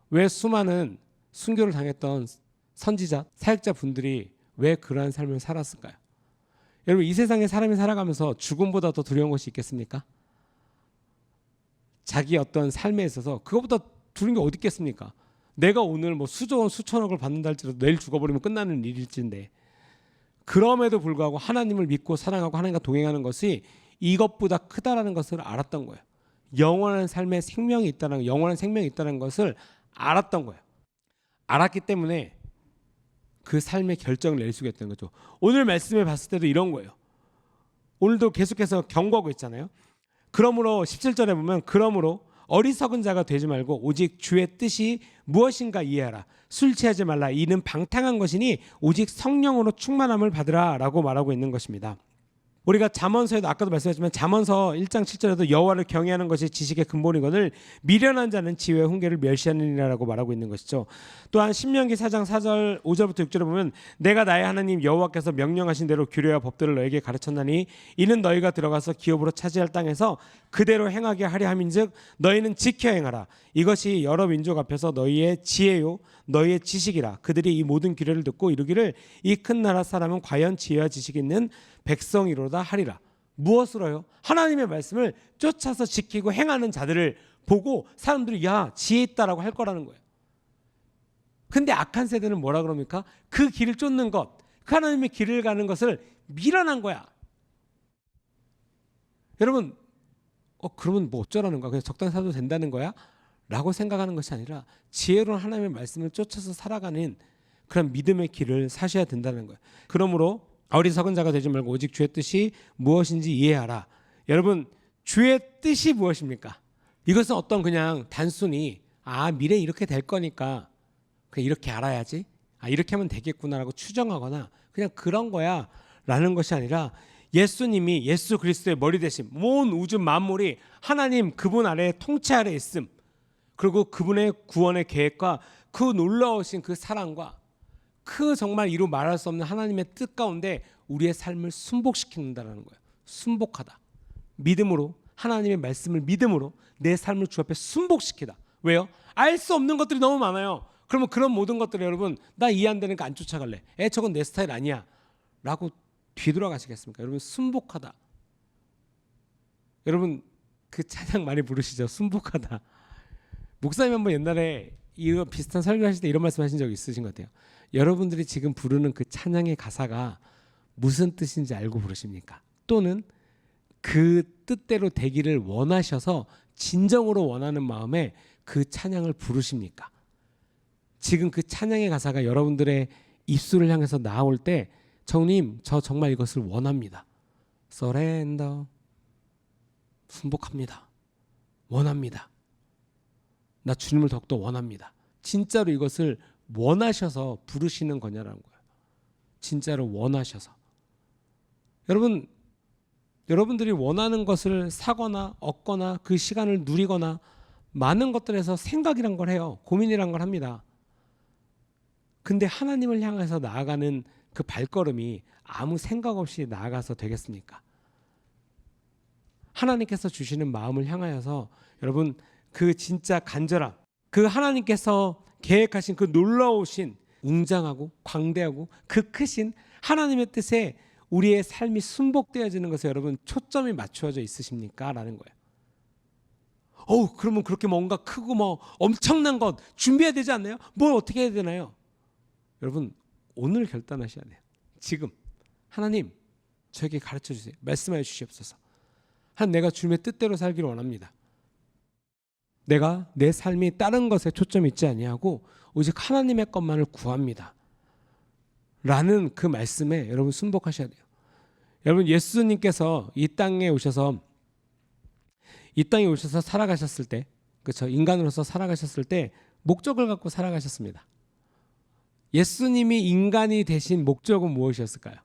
왜 수많은 순교를 당했던 선지자, 사역자 분들이 왜 그러한 삶을 살았을까요? 여러분, 이 세상에 사람이 살아가면서 죽음보다 더 두려운 것이 있겠습니까? 자기 어떤 삶에 있어서 그것보다 두려운 게 어디 있겠습니까? 내가 오늘 뭐 수조 원, 수천억을 받는다 할지라도 내일 죽어버리면 끝나는 일일진데, 그럼에도 불구하고 하나님을 믿고 사랑하고 하나님과 동행하는 것이 이것보다 크다라는 것을 알았던 거예요. 영원한 삶에 생명이 있다는, 영원한 생명이 있다는 것을 알았던 거예요. 알았기 때문에 그 삶의 결정을 낼 수가 있다는 거죠. 오늘 말씀을 봤을 때도 이런 거예요. 오늘도 계속해서 경고하고 있잖아요. 그러므로 17절에 보면, 그러므로 어리석은 자가 되지 말고 오직 주의 뜻이 무엇인가 이해하라. 술 취하지 말라. 이는 방탕한 것이니 오직 성령으로 충만함을 받으라 라고 말하고 있는 것입니다. 우리가 잠언서에도 아까도 말씀했지만 잠언서 1장 7절에도 여호와를 경외하는 것이 지식의 근본이거늘 미련한 자는 지혜와 훈계를 멸시하느니라라고 말하고 있는 것이죠. 또한 신명기 4장 4절 5절부터 6절에 보면, 내가 나의 하나님 여호와께서 명령하신 대로 규례와 법들을 너에게 가르쳤나니 이는 너희가 들어가서 기업으로 차지할 땅에서 그대로 행하게 하려 함인즉 너희는 지켜 행하라. 이것이 여러 민족 앞에서 너희의 지혜요 너희의 지식이라. 그들이 이 모든 규례를 듣고 이루기를 이 큰 나라 사람은 과연 지혜와 지식이 있는 백성이로다 하리라. 무엇으로요? 하나님의 말씀을 쫓아서 지키고 행하는 자들을 보고 사람들이 야, 지혜 있다라고 할 거라는 거예요. 근데 악한 세대는 뭐라 그럽니까? 그 길을 쫓는 것, 그 하나님의 길을 가는 것을 미련한 거야. 여러분, 그러면 뭐 어쩌라는 거야? 그냥 적당히 살아도 된다는 거야? 라고 생각하는 것이 아니라 지혜로운 하나님의 말씀을 쫓아서 살아가는 그런 믿음의 길을 사셔야 된다는 거예요. 그러므로 어리석은 자가 되지 말고 오직 주의 뜻이 무엇인지 이해하라. 여러분, 주의 뜻이 무엇입니까? 이것은 어떤 그냥 단순히 미래 이렇게 될 거니까 그냥 이렇게 알아야지, 이렇게 하면 되겠구나라고 추정하거나 그냥 그런 거야 라는 것이 아니라, 예수님이 예수 그리스도의 머리 되심, 온 우주 만물이 하나님 그분 아래 통치 아래 있음, 그리고 그분의 구원의 계획과 그 놀라우신 그 사랑과 그 정말 이루 말할 수 없는 하나님의 뜻 가운데 우리의 삶을 순복시킨다는 거예요. 순복하다. 믿음으로, 하나님의 말씀을 믿음으로 내 삶을 주 앞에 순복시키다. 왜요? 알 수 없는 것들이 너무 많아요. 그러면 그런 모든 것들을 여러분, 나 이해 안 되니까 안 쫓아갈래. 저건 내 스타일 아니야 라고 뒤돌아가시겠습니까? 여러분, 순복하다. 여러분, 그 찬양 많이 부르시죠? 순복하다. 목사님 한번 옛날에 이거 비슷한 설교하실 때 이런 말씀하신 적 있으신 것 같아요. 여러분들이 지금 부르는 그 찬양의 가사가 무슨 뜻인지 알고 부르십니까? 또는 그 뜻대로 되기를 원하셔서 진정으로 원하는 마음에 그 찬양을 부르십니까? 지금 그 찬양의 가사가 여러분들의 입술을 향해서 나올 때, 정님 저 정말 이것을 원합니다, 서렌더. 순복합니다. 원합니다. 나 주님을 더욱더 원합니다. 진짜로 이것을 원하셔서 부르시는 거냐라는 거예요. 진짜로 원하셔서. 여러분들이 원하는 것을 사거나 얻거나 그 시간을 누리거나 많은 것들에서 생각이란 걸 해요. 고민이란 걸 합니다. 근데 하나님을 향해서 나아가는 그 발걸음이 아무 생각 없이 나아가서 되겠습니까? 하나님께서 주시는 마음을 향하여서 여러분 그 진짜 간절함, 그 하나님께서 계획하신 그 놀라우신 웅장하고 광대하고 그 크신 하나님의 뜻에 우리의 삶이 순복되어지는 것에 여러분 초점이 맞추어져 있으십니까? 라는 거예요. 그러면 그렇게 뭔가 크고 뭐 엄청난 것 준비해야 되지 않나요? 뭘 어떻게 해야 되나요? 여러분 오늘 결단하셔야 돼요. 지금 하나님 저에게 가르쳐 주세요. 말씀하여 주시옵소서. 내가 주님의 뜻대로 살기를 원합니다. 내가 내 삶이 다른 것에 초점이 있지 아니하고 오직 하나님의 것만을 구합니다. 라는 그 말씀에 여러분 순복하셔야 돼요. 여러분 예수님께서 이 땅에 오셔서 살아가셨을 때, 그렇죠? 인간으로서 살아가셨을 때 목적을 갖고 살아가셨습니다. 예수님이 인간이 되신 목적은 무엇이었을까요?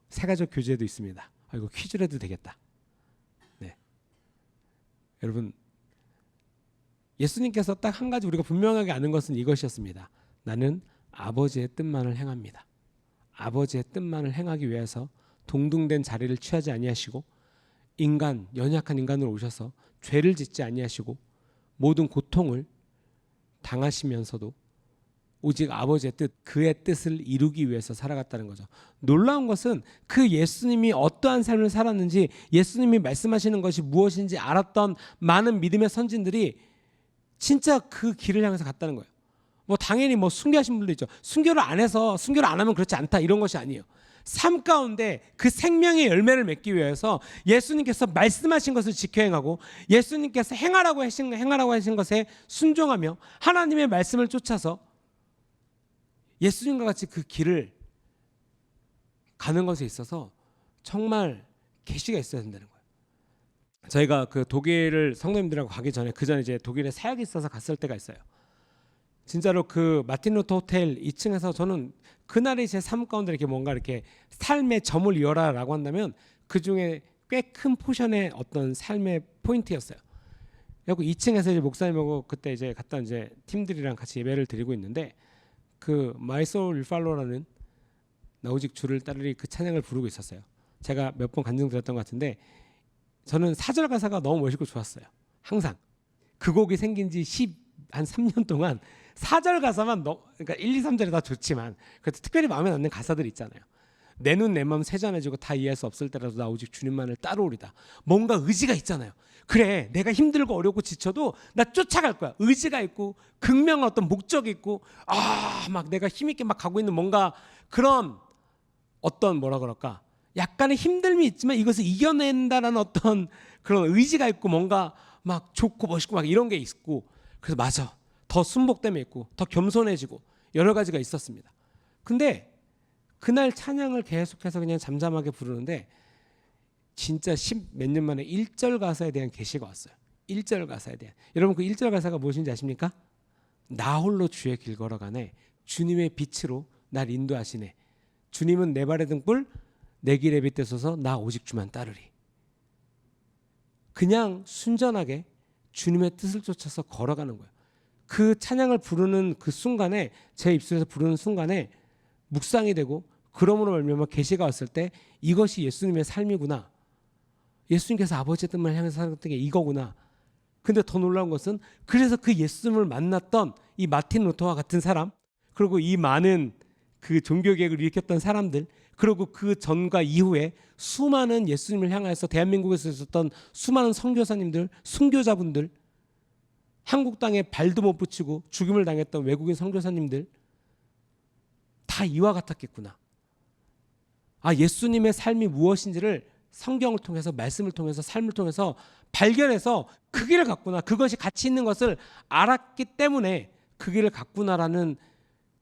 세가족 교제도 있습니다. 이거 퀴즈를 해도 되겠다. 네. 여러분 예수님께서 딱 한 가지 우리가 분명하게 아는 것은 이것이었습니다. 나는 아버지의 뜻만을 행합니다. 아버지의 뜻만을 행하기 위해서 동등된 자리를 취하지 아니하시고 연약한 인간으로 오셔서 죄를 짓지 아니하시고 모든 고통을 당하시면서도 오직 아버지의 뜻, 그의 뜻을 이루기 위해서 살아갔다는 거죠. 놀라운 것은 그 예수님이 어떠한 삶을 살았는지, 예수님이 말씀하시는 것이 무엇인지 알았던 많은 믿음의 선진들이 진짜 그 길을 향해서 갔다는 거예요. 당연히 순교하신 분도 있죠. 순교를 안 하면 그렇지 않다 이런 것이 아니에요. 삶 가운데 그 생명의 열매를 맺기 위해서 예수님께서 말씀하신 것을 지켜 행하고 예수님께서 행하라고 하신 것에 순종하며 하나님의 말씀을 쫓아서 예수님과 같이 그 길을 가는 것에 있어서 정말 계시가 있어야 된다는 거예요. 저희가 그 독일을 성도님들하고 가기 전에 이제 독일에 사역이 있어서 갔을 때가 있어요. 진짜로 그 마틴 루터 호텔 2층에서 저는 그날이 제 삶 가운데 이렇게 뭔가 이렇게 삶의 점을 이어라라고 한다면 그 중에 꽤 큰 포션의 어떤 삶의 포인트였어요. 그리고 2층에서 이제 목사님하고 그때 이제 갔던 이제 팀들이랑 같이 예배를 드리고 있는데 그 My Soul Will Follow라는 나 오직 주를 따르리 그 찬양을 부르고 있었어요. 제가 몇 번 간증드렸던 것 같은데 저는 4절 가사가 너무 멋있고 좋았어요. 항상 그 곡이 생긴 지 한 3년 동안 4절 가사만 그러니까 1, 2, 3절이 다 좋지만 그래도 특별히 마음에 남는 가사들이 있잖아요. 내 눈 내 마음 세잔해지고 다 이해할 수 없을 때라도 나 오직 주님만을 따르오리다. 뭔가 의지가 있잖아요. 그래 내가 힘들고 어렵고 지쳐도 나 쫓아갈 거야. 의지가 있고 극명한 어떤 목적이 있고 막 내가 힘있게 막 가고 있는 뭔가 그런 어떤 뭐라 그럴까 약간의 힘듦이 있지만 이것을 이겨낸다라는 어떤 그런 의지가 있고 뭔가 막 좋고 멋있고 막 이런 게 있고 그래서 맞아 더 순복됨이 있고 더 겸손해지고 여러 가지가 있었습니다. 근데 그날 찬양을 계속해서 그냥 잠잠하게 부르는데 진짜 10몇 년 만에 1절 가사에 대한 계시가 왔어요. 1절 가사에 대한. 여러분 그 1절 가사가 무엇인지 아십니까? 나 홀로 주의 길 걸어가네 주님의 빛으로 날 인도하시네 주님은 내 발의 등불 내 길에 빛되소서 나 오직 주만 따르리. 그냥 순전하게 주님의 뜻을 쫓아서 걸어가는 거예요. 그 찬양을 부르는 그 순간에 제 입술에서 부르는 순간에 묵상이 되고 그러므로 말미암아 계시가 왔을 때 이것이 예수님의 삶이구나. 예수님께서 아버지의 뜻만 향해서 살았던 게 이거구나. 근데 더 놀라운 것은 그래서 그 예수님을 만났던 이 마틴 루터와 같은 사람 그리고 이 많은 그 종교개혁을 일으켰던 사람들 그리고 그 전과 이후에 수많은 예수님을 향해서 대한민국에서 있었던 수많은 선교사님들, 순교자분들 한국 땅에 발도 못 붙이고 죽임을 당했던 외국인 선교사님들 다 이와 같았겠구나. 예수님의 삶이 무엇인지를 성경을 통해서 말씀을 통해서 삶을 통해서 발견해서 그 길을 갔구나. 그것이 가치 있는 것을 알았기 때문에 그 길을 갔구나라는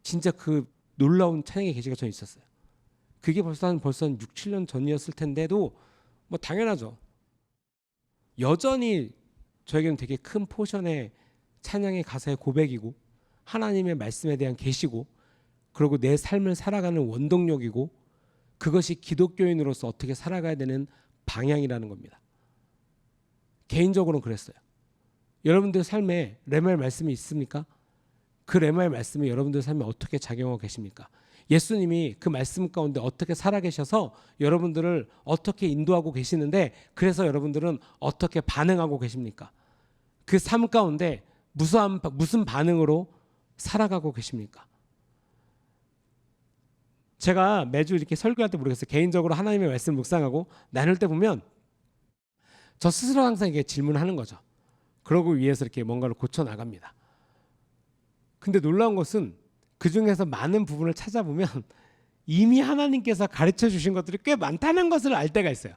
진짜 그 놀라운 찬양의 계시가 저는 있었어요. 그게 벌써 6, 7년 전이었을 텐데도 뭐 당연하죠. 여전히 저에게는 되게 큰 포션의 찬양의 가사의 고백이고 하나님의 말씀에 대한 계시고 그리고 내 삶을 살아가는 원동력이고 그것이 기독교인으로서 어떻게 살아가야 되는 방향이라는 겁니다. 개인적으로는 그랬어요. 여러분들 삶에 레마의 말씀이 있습니까? 그 레마의 말씀이 여러분들 삶에 어떻게 작용하고 계십니까? 예수님이 그 말씀 가운데 어떻게 살아계셔서 여러분들을 어떻게 인도하고 계시는데 그래서 여러분들은 어떻게 반응하고 계십니까? 그 삶 가운데 무슨 반응으로 살아가고 계십니까? 제가 매주 이렇게 설교할 때 모르겠어요. 개인적으로 하나님의 말씀 묵상하고 나눌 때 보면 저 스스로 항상 이게 질문하는 거죠. 그러고 위해서 이렇게 뭔가를 고쳐 나갑니다. 근데 놀라운 것은 그 중에서 많은 부분을 찾아보면 이미 하나님께서 가르쳐 주신 것들이 꽤 많다는 것을 알 때가 있어요.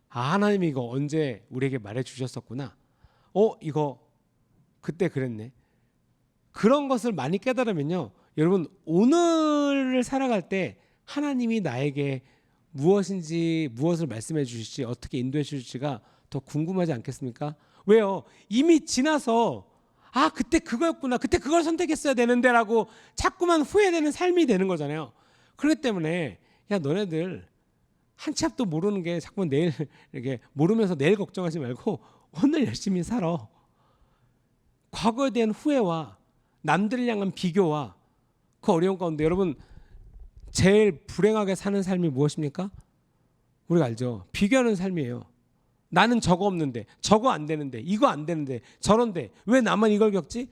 아, 하나님이 이거 언제 우리에게 말해 주셨었구나. 이거 그때 그랬네. 그런 것을 많이 깨달으면요. 여러분 오늘을 살아갈 때 하나님이 나에게 무엇을 말씀해 주실지 어떻게 인도해 주실지가 더 궁금하지 않겠습니까? 왜요? 이미 지나서 그때 그거였구나. 그때 그걸 선택했어야 되는데 라고 자꾸만 후회되는 삶이 되는 거잖아요. 그렇기 때문에 야 너네들 한 치 앞도 모르는 게 자꾸만 내일 이렇게 모르면서 내일 걱정하지 말고 오늘 열심히 살아. 과거에 대한 후회와 남들을 향한 비교와 그 어려운 가운데 여러분 제일 불행하게 사는 삶이 무엇입니까? 우리가 알죠. 비교하는 삶이에요. 나는 저거 없는데 저거 안 되는데 이거 안 되는데 저런데 왜 나만 이걸 겪지?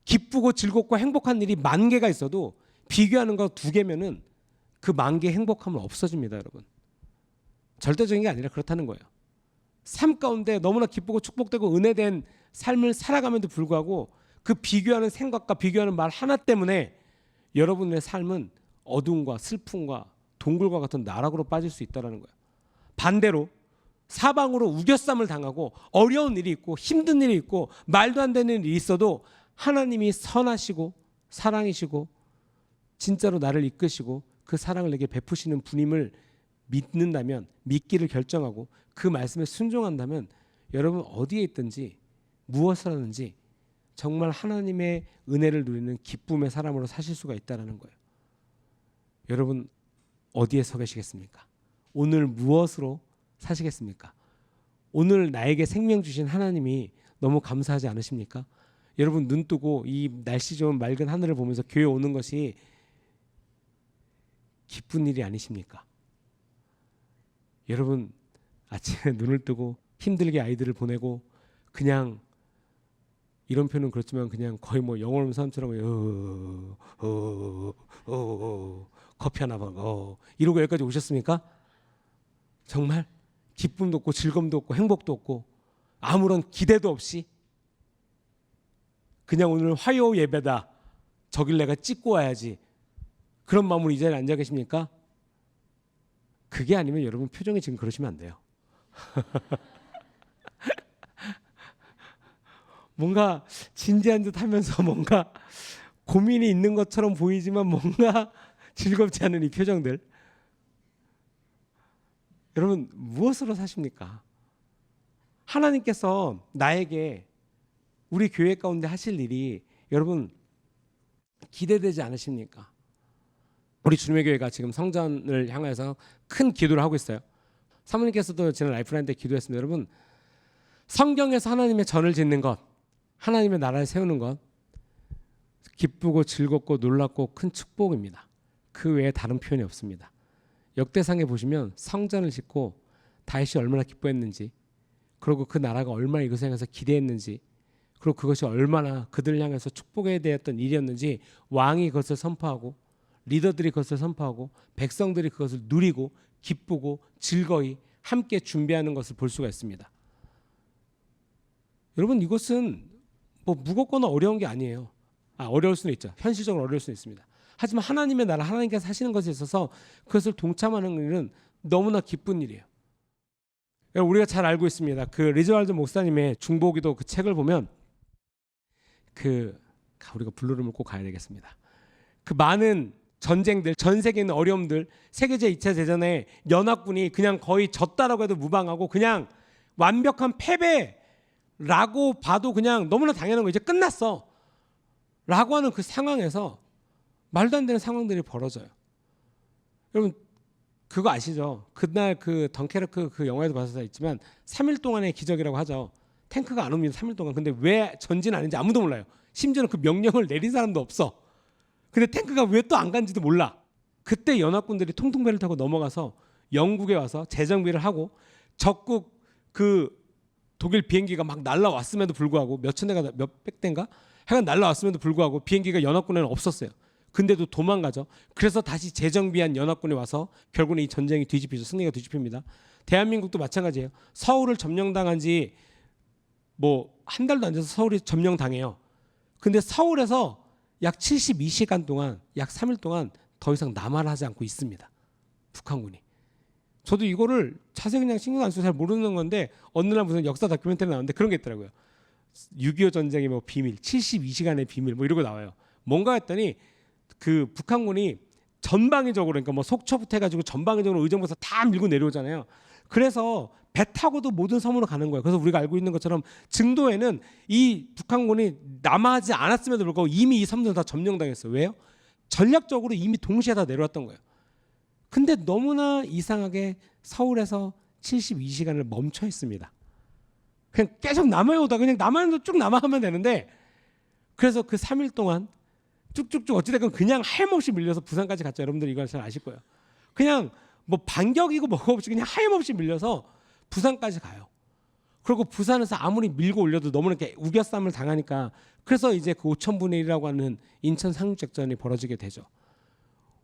기쁘고 즐겁고 행복한 일이 10,000개가 있어도 비교하는 거 2개면은 그 10,000개 행복함은 없어집니다. 여러분 절대적인 게 아니라 그렇다는 거예요. 삶 가운데 너무나 기쁘고 축복되고 은혜된 삶을 살아가면도 불구하고 그 비교하는 생각과 비교하는 말 하나 때문에 여러분의 삶은 어둠과 슬픔과 동굴과 같은 나락으로 빠질 수 있다는 거예요. 반대로 사방으로 우겨쌈을 당하고 어려운 일이 있고 힘든 일이 있고 말도 안 되는 일이 있어도 하나님이 선하시고 사랑이시고 진짜로 나를 이끄시고 그 사랑을 내게 베푸시는 분임을 믿는다면 믿기를 결정하고 그 말씀에 순종한다면 여러분 어디에 있든지 무엇을 하든지 정말 하나님의 은혜를 누리는 기쁨의 사람으로 사실 수가 있다는 거예요. 여러분 어디에 서 계시겠습니까? 오늘 무엇으로 사시겠습니까? 오늘 나에게 생명 주신 하나님이 너무 감사하지 않으십니까? 여러분 눈 뜨고 이 날씨 좋은 맑은 하늘을 보면서 교회 오는 것이 기쁜 일이 아니십니까? 여러분 아침에 눈을 뜨고 힘들게 아이들을 보내고 그냥 이런 표현은 그렇지만 그냥 거의 뭐 영어 없는 사람처럼 커피 하나 먹어 이러고 여기까지 오셨습니까? 정말 기쁨도 없고 즐거움도 없고 행복도 없고 아무런 기대도 없이 그냥 오늘 화요 예배다 저길 내가 찍고 와야지 그런 마음으로 이 자리에 앉아 계십니까? 그게 아니면 여러분 표정이 지금 그러시면 안 돼요. 뭔가 진지한 듯 하면서 뭔가 고민이 있는 것처럼 보이지만 뭔가 즐겁지 않은 이 표정들. 여러분 무엇으로 사십니까? 하나님께서 나에게 우리 교회 가운데 하실 일이 여러분 기대되지 않으십니까? 우리 주님의 교회가 지금 성전을 향해서 큰 기도를 하고 있어요. 사모님께서도 지난 라이프라인 때 기도했습니다. 여러분 성경에서 하나님의 전을 짓는 것 하나님의 나라를 세우는 것 기쁘고 즐겁고 놀랍고 큰 축복입니다. 그 외에 다른 표현이 없습니다. 역대상에 보시면 성전을 짓고 다윗이 얼마나 기뻐했는지 그리고 그 나라가 얼마나 이것을 향해서 기대했는지 그리고 그것이 얼마나 그들을 향해서 축복에 대했던 일이었는지 왕이 그것을 선포하고 리더들이 그것을 선포하고 백성들이 그것을 누리고 기쁘고 즐거이 함께 준비하는 것을 볼 수가 있습니다. 여러분 이것은 뭐 무겁거나 어려운 게 아니에요. 어려울 수는 있죠. 현실적으로 어려울 수는 있습니다. 하지만 하나님의 나라 하나님께서 하시는 것에 있어서 그것을 동참하는 일은 너무나 기쁜 일이에요. 우리가 잘 알고 있습니다. 그 리저왈드 목사님의 중보기도 그 책을 보면 우리가 블루룸을 꼭 가야 되겠습니다. 그 많은 전쟁들, 전 세계에 있는 어려움들, 세계제 2차 대전에 연합군이 그냥 거의 졌다라고 해도 무방하고 그냥 완벽한 패배라고 봐도 그냥 너무나 당연한 거, 이제 끝났어 라고 하는 그 상황에서 말도 안 되는 상황들이 벌어져요. 여러분 그거 아시죠? 그날 그 덩케르크 그 영화에도 봐서 있지만 3일 동안의 기적이라고 하죠. 탱크가 안 옵니다. 3일 동안. 근데 왜 전진 안 했는지 아무도 몰라요. 심지어는 그 명령을 내린 사람도 없어. 근데 탱크가 왜 또 안 간지도 몰라. 그때 연합군들이 통통배를 타고 넘어가서 영국에 와서 재정비를 하고 적국 그 독일 비행기가 막 날라왔음에도 불구하고 몇천 대가 몇백 대인가 하여간 날라왔음에도 불구하고 비행기가 연합군에는 없었어요. 근데도 도망가죠. 그래서 다시 재정비한 연합군이 와서 결국은 이 전쟁이 뒤집히죠. 승리가 뒤집힙니다. 대한민국도 마찬가지예요. 서울을 점령당한 지 뭐 한 달도 안 돼서 서울이 점령당해요. 근데 서울에서 약 72시간 동안, 약 3일 동안 더 이상 남하를 하지 않고 있습니다. 북한군이. 저도 이거를 자세히 그냥 신경 안 쓰고 잘 모르는 건데 어느 날 무슨 역사 다큐멘터리 나오는데 그런 게 있더라고요. 6.25 전쟁의 뭐 비밀, 72시간의 비밀 뭐 이러고 나와요. 뭔가 했더니 그 북한군이 전방위적으로, 그러니까 뭐 속초부터 해가지고 전방위적으로 의정부에서 다 밀고 내려오잖아요. 그래서 배 타고도 모든 섬으로 가는 거예요. 그래서 우리가 알고 있는 것처럼 증도에는 이 북한군이 남하하지 않았음에도 불구하고 이미 이 섬들은 다 점령당했어요. 왜요? 전략적으로 이미 동시에 다 내려왔던 거예요. 근데 너무나 이상하게 서울에서 72시간을 멈춰 있습니다. 그냥 계속 남아오다 그냥 남아도 쭉 남아하면 되는데, 그래서 그 3일 동안 쭉쭉쭉 어찌됐건 그냥 하염없이 밀려서 부산까지 갔죠. 여러분들 이걸 잘 아실 거예요. 그냥 뭐 반격이고 뭐가 없이 그냥 하염없이 밀려서 부산까지 가요. 그리고 부산에서 아무리 밀고 올려도 너무나 이렇게 우겨쌈을 당하니까 그래서 이제 그 5,000분의 1이라고 하는 인천 상륙작전이 벌어지게 되죠.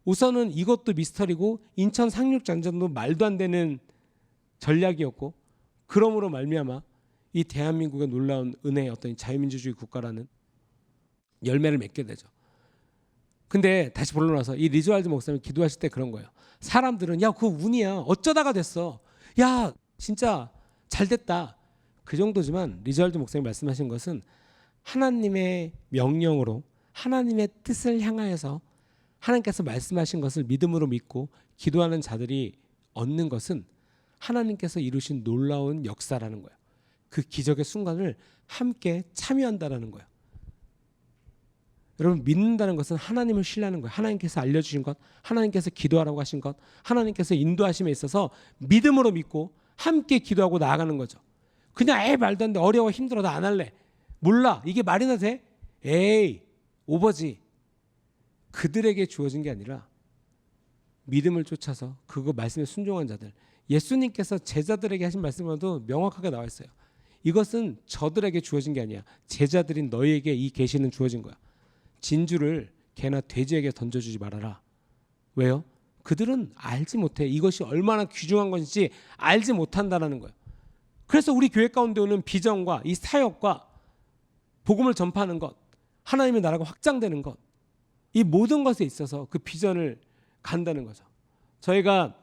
우선은 이것도 미스터리고 인천 상륙작전도 말도 안 되는 전략이었고, 그러므로 말미암아 이 대한민국의 놀라운 은혜의 어떤 자유민주주의 국가라는 열매를 맺게 되죠. 근데 다시 본론 와서 이 리조알드 목사님 기도하실 때 그런 거예요. 사람들은 야 그거 운이야, 어쩌다가 됐어, 야 진짜 잘 됐다, 그 정도지만 리조알드 목사님 말씀하신 것은 하나님의 명령으로 하나님의 뜻을 향하여서 하나님께서 말씀하신 것을 믿음으로 믿고 기도하는 자들이 얻는 것은 하나님께서 이루신 놀라운 역사라는 거예요. 그 기적의 순간을 함께 참여한다라는 거예요. 여러분, 믿는다는 것은 하나님을 신뢰하는 거예요. 하나님께서 알려주신 것, 하나님께서 기도하라고 하신 것, 하나님께서 인도하심에 있어서 믿음으로 믿고 함께 기도하고 나아가는 거죠. 그냥 말도 안 돼, 어려워, 힘들어, 나 안 할래, 몰라, 이게 말이나 돼? 에이 오버지. 그들에게 주어진 게 아니라 믿음을 쫓아서 그거 말씀에 순종한 자들, 예수님께서 제자들에게 하신 말씀에도 명확하게 나와 있어요. 이것은 저들에게 주어진 게 아니야, 제자들인 너희에게 이 계시는 주어진 거야. 진주를 개나 돼지에게 던져주지 말아라. 왜요? 그들은 알지 못해. 이것이 얼마나 귀중한 것인지 알지 못한다라는 거예요. 그래서 우리 교회 가운데 오는 비전과 이 사역과 복음을 전파하는 것, 하나님의 나라가 확장되는 것, 이 모든 것에 있어서 그 비전을 간다는 거죠. 저희가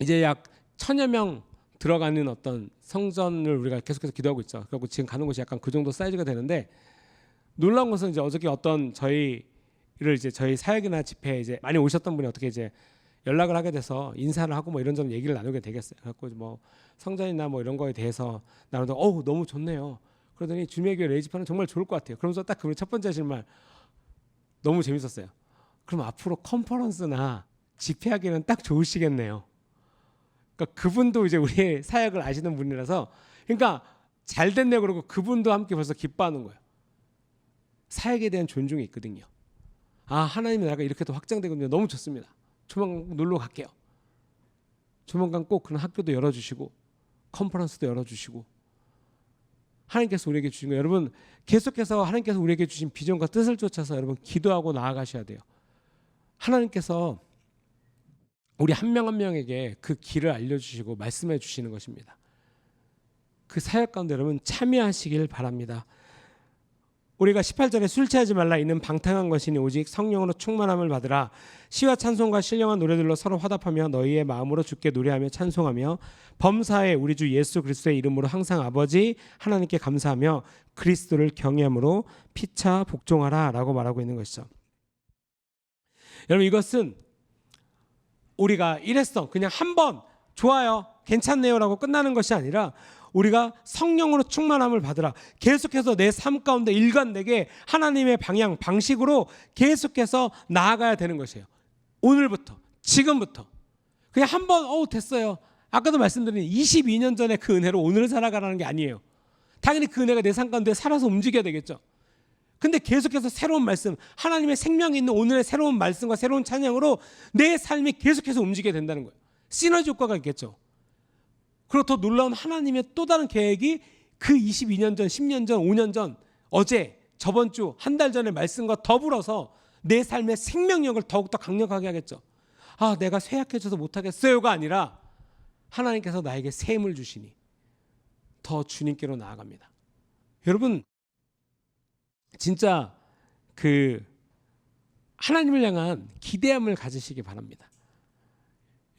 이제 약 1,000여 명 들어가는 어떤 성전을 우리가 계속해서 기도하고 있죠. 그리고 지금 가는 곳이 약간 그 정도 사이즈가 되는데, 놀라운 것은 이제 어저께 어떤 저희를 이제 저희 사역이나 집회에 이제 많이 오셨던 분이 어떻게 이제 연락을 하게 돼서 인사를 하고 뭐 이런저런 얘기를 나누게 되겠어요. 그래서 뭐 성전이나 뭐 이런 거에 대해서 나누다 너무 좋네요. 그러더니 주미의교회 레이지파는 정말 좋을 것 같아요. 그러면서 딱 그분이 첫 번째 하실 말 너무 재밌었어요. 그럼 앞으로 컨퍼런스나 집회하기는 딱 좋으시겠네요. 그러니까 그분도 이제 우리 사역을 아시는 분이라서, 그러니까 잘 됐네요. 그러고 그분도 함께 벌써 기뻐하는 거예요. 사역에 대한 존중이 있거든요. 아, 하나님의 나라가 이렇게 또 확장되거든요. 너무 좋습니다. 조만간 놀러 갈게요. 조만간 꼭 그런 학교도 열어주시고 컨퍼런스도 열어주시고, 하나님께서 우리에게 주신 거, 여러분 계속해서 하나님께서 우리에게 주신 비전과 뜻을 쫓아서 여러분 기도하고 나아가셔야 돼요. 하나님께서 우리 한 명 한 명에게 그 길을 알려주시고 말씀해 주시는 것입니다. 그 사역 가운데 여러분 참여하시길 바랍니다. 우리가 18절에 술 취하지 말라, 이는 방탕한 것이니 오직 성령으로 충만함을 받으라. 시와 찬송과 신령한 노래들로 서로 화답하며 너희의 마음으로 주께 노래하며 찬송하며 범사에 우리 주 예수 그리스도의 이름으로 항상 아버지 하나님께 감사하며 그리스도를 경외함으로 피차 복종하라 라고 말하고 있는 것이죠. 여러분 이것은 우리가 일회성 그냥 한 번 좋아요 괜찮네요 라고 끝나는 것이 아니라 우리가 성령으로 충만함을 받으라. 계속해서 내 삶 가운데 일관되게 하나님의 방향 방식으로 계속해서 나아가야 되는 것이에요. 오늘부터 지금부터 그냥 한 번 됐어요. 아까도 말씀드린 22년 전에 그 은혜로 오늘을 살아가라는 게 아니에요. 당연히 그 은혜가 내 삶 가운데 살아서 움직여야 되겠죠. 근데 계속해서 새로운 말씀, 하나님의 생명이 있는 오늘의 새로운 말씀과 새로운 찬양으로 내 삶이 계속해서 움직여야 된다는 거예요. 시너지 효과가 있겠죠. 그리고 더 놀라운 하나님의 또 다른 계획이 그 22년 전, 10년 전, 5년 전, 어제, 저번 주, 한 달 전의 말씀과 더불어서 내 삶의 생명력을 더욱더 강력하게 하겠죠. 아, 내가 쇠약해져서 못하겠어요가 아니라 하나님께서 나에게 새 힘을 주시니 더 주님께로 나아갑니다. 여러분 진짜 그 하나님을 향한 기대함을 가지시기 바랍니다.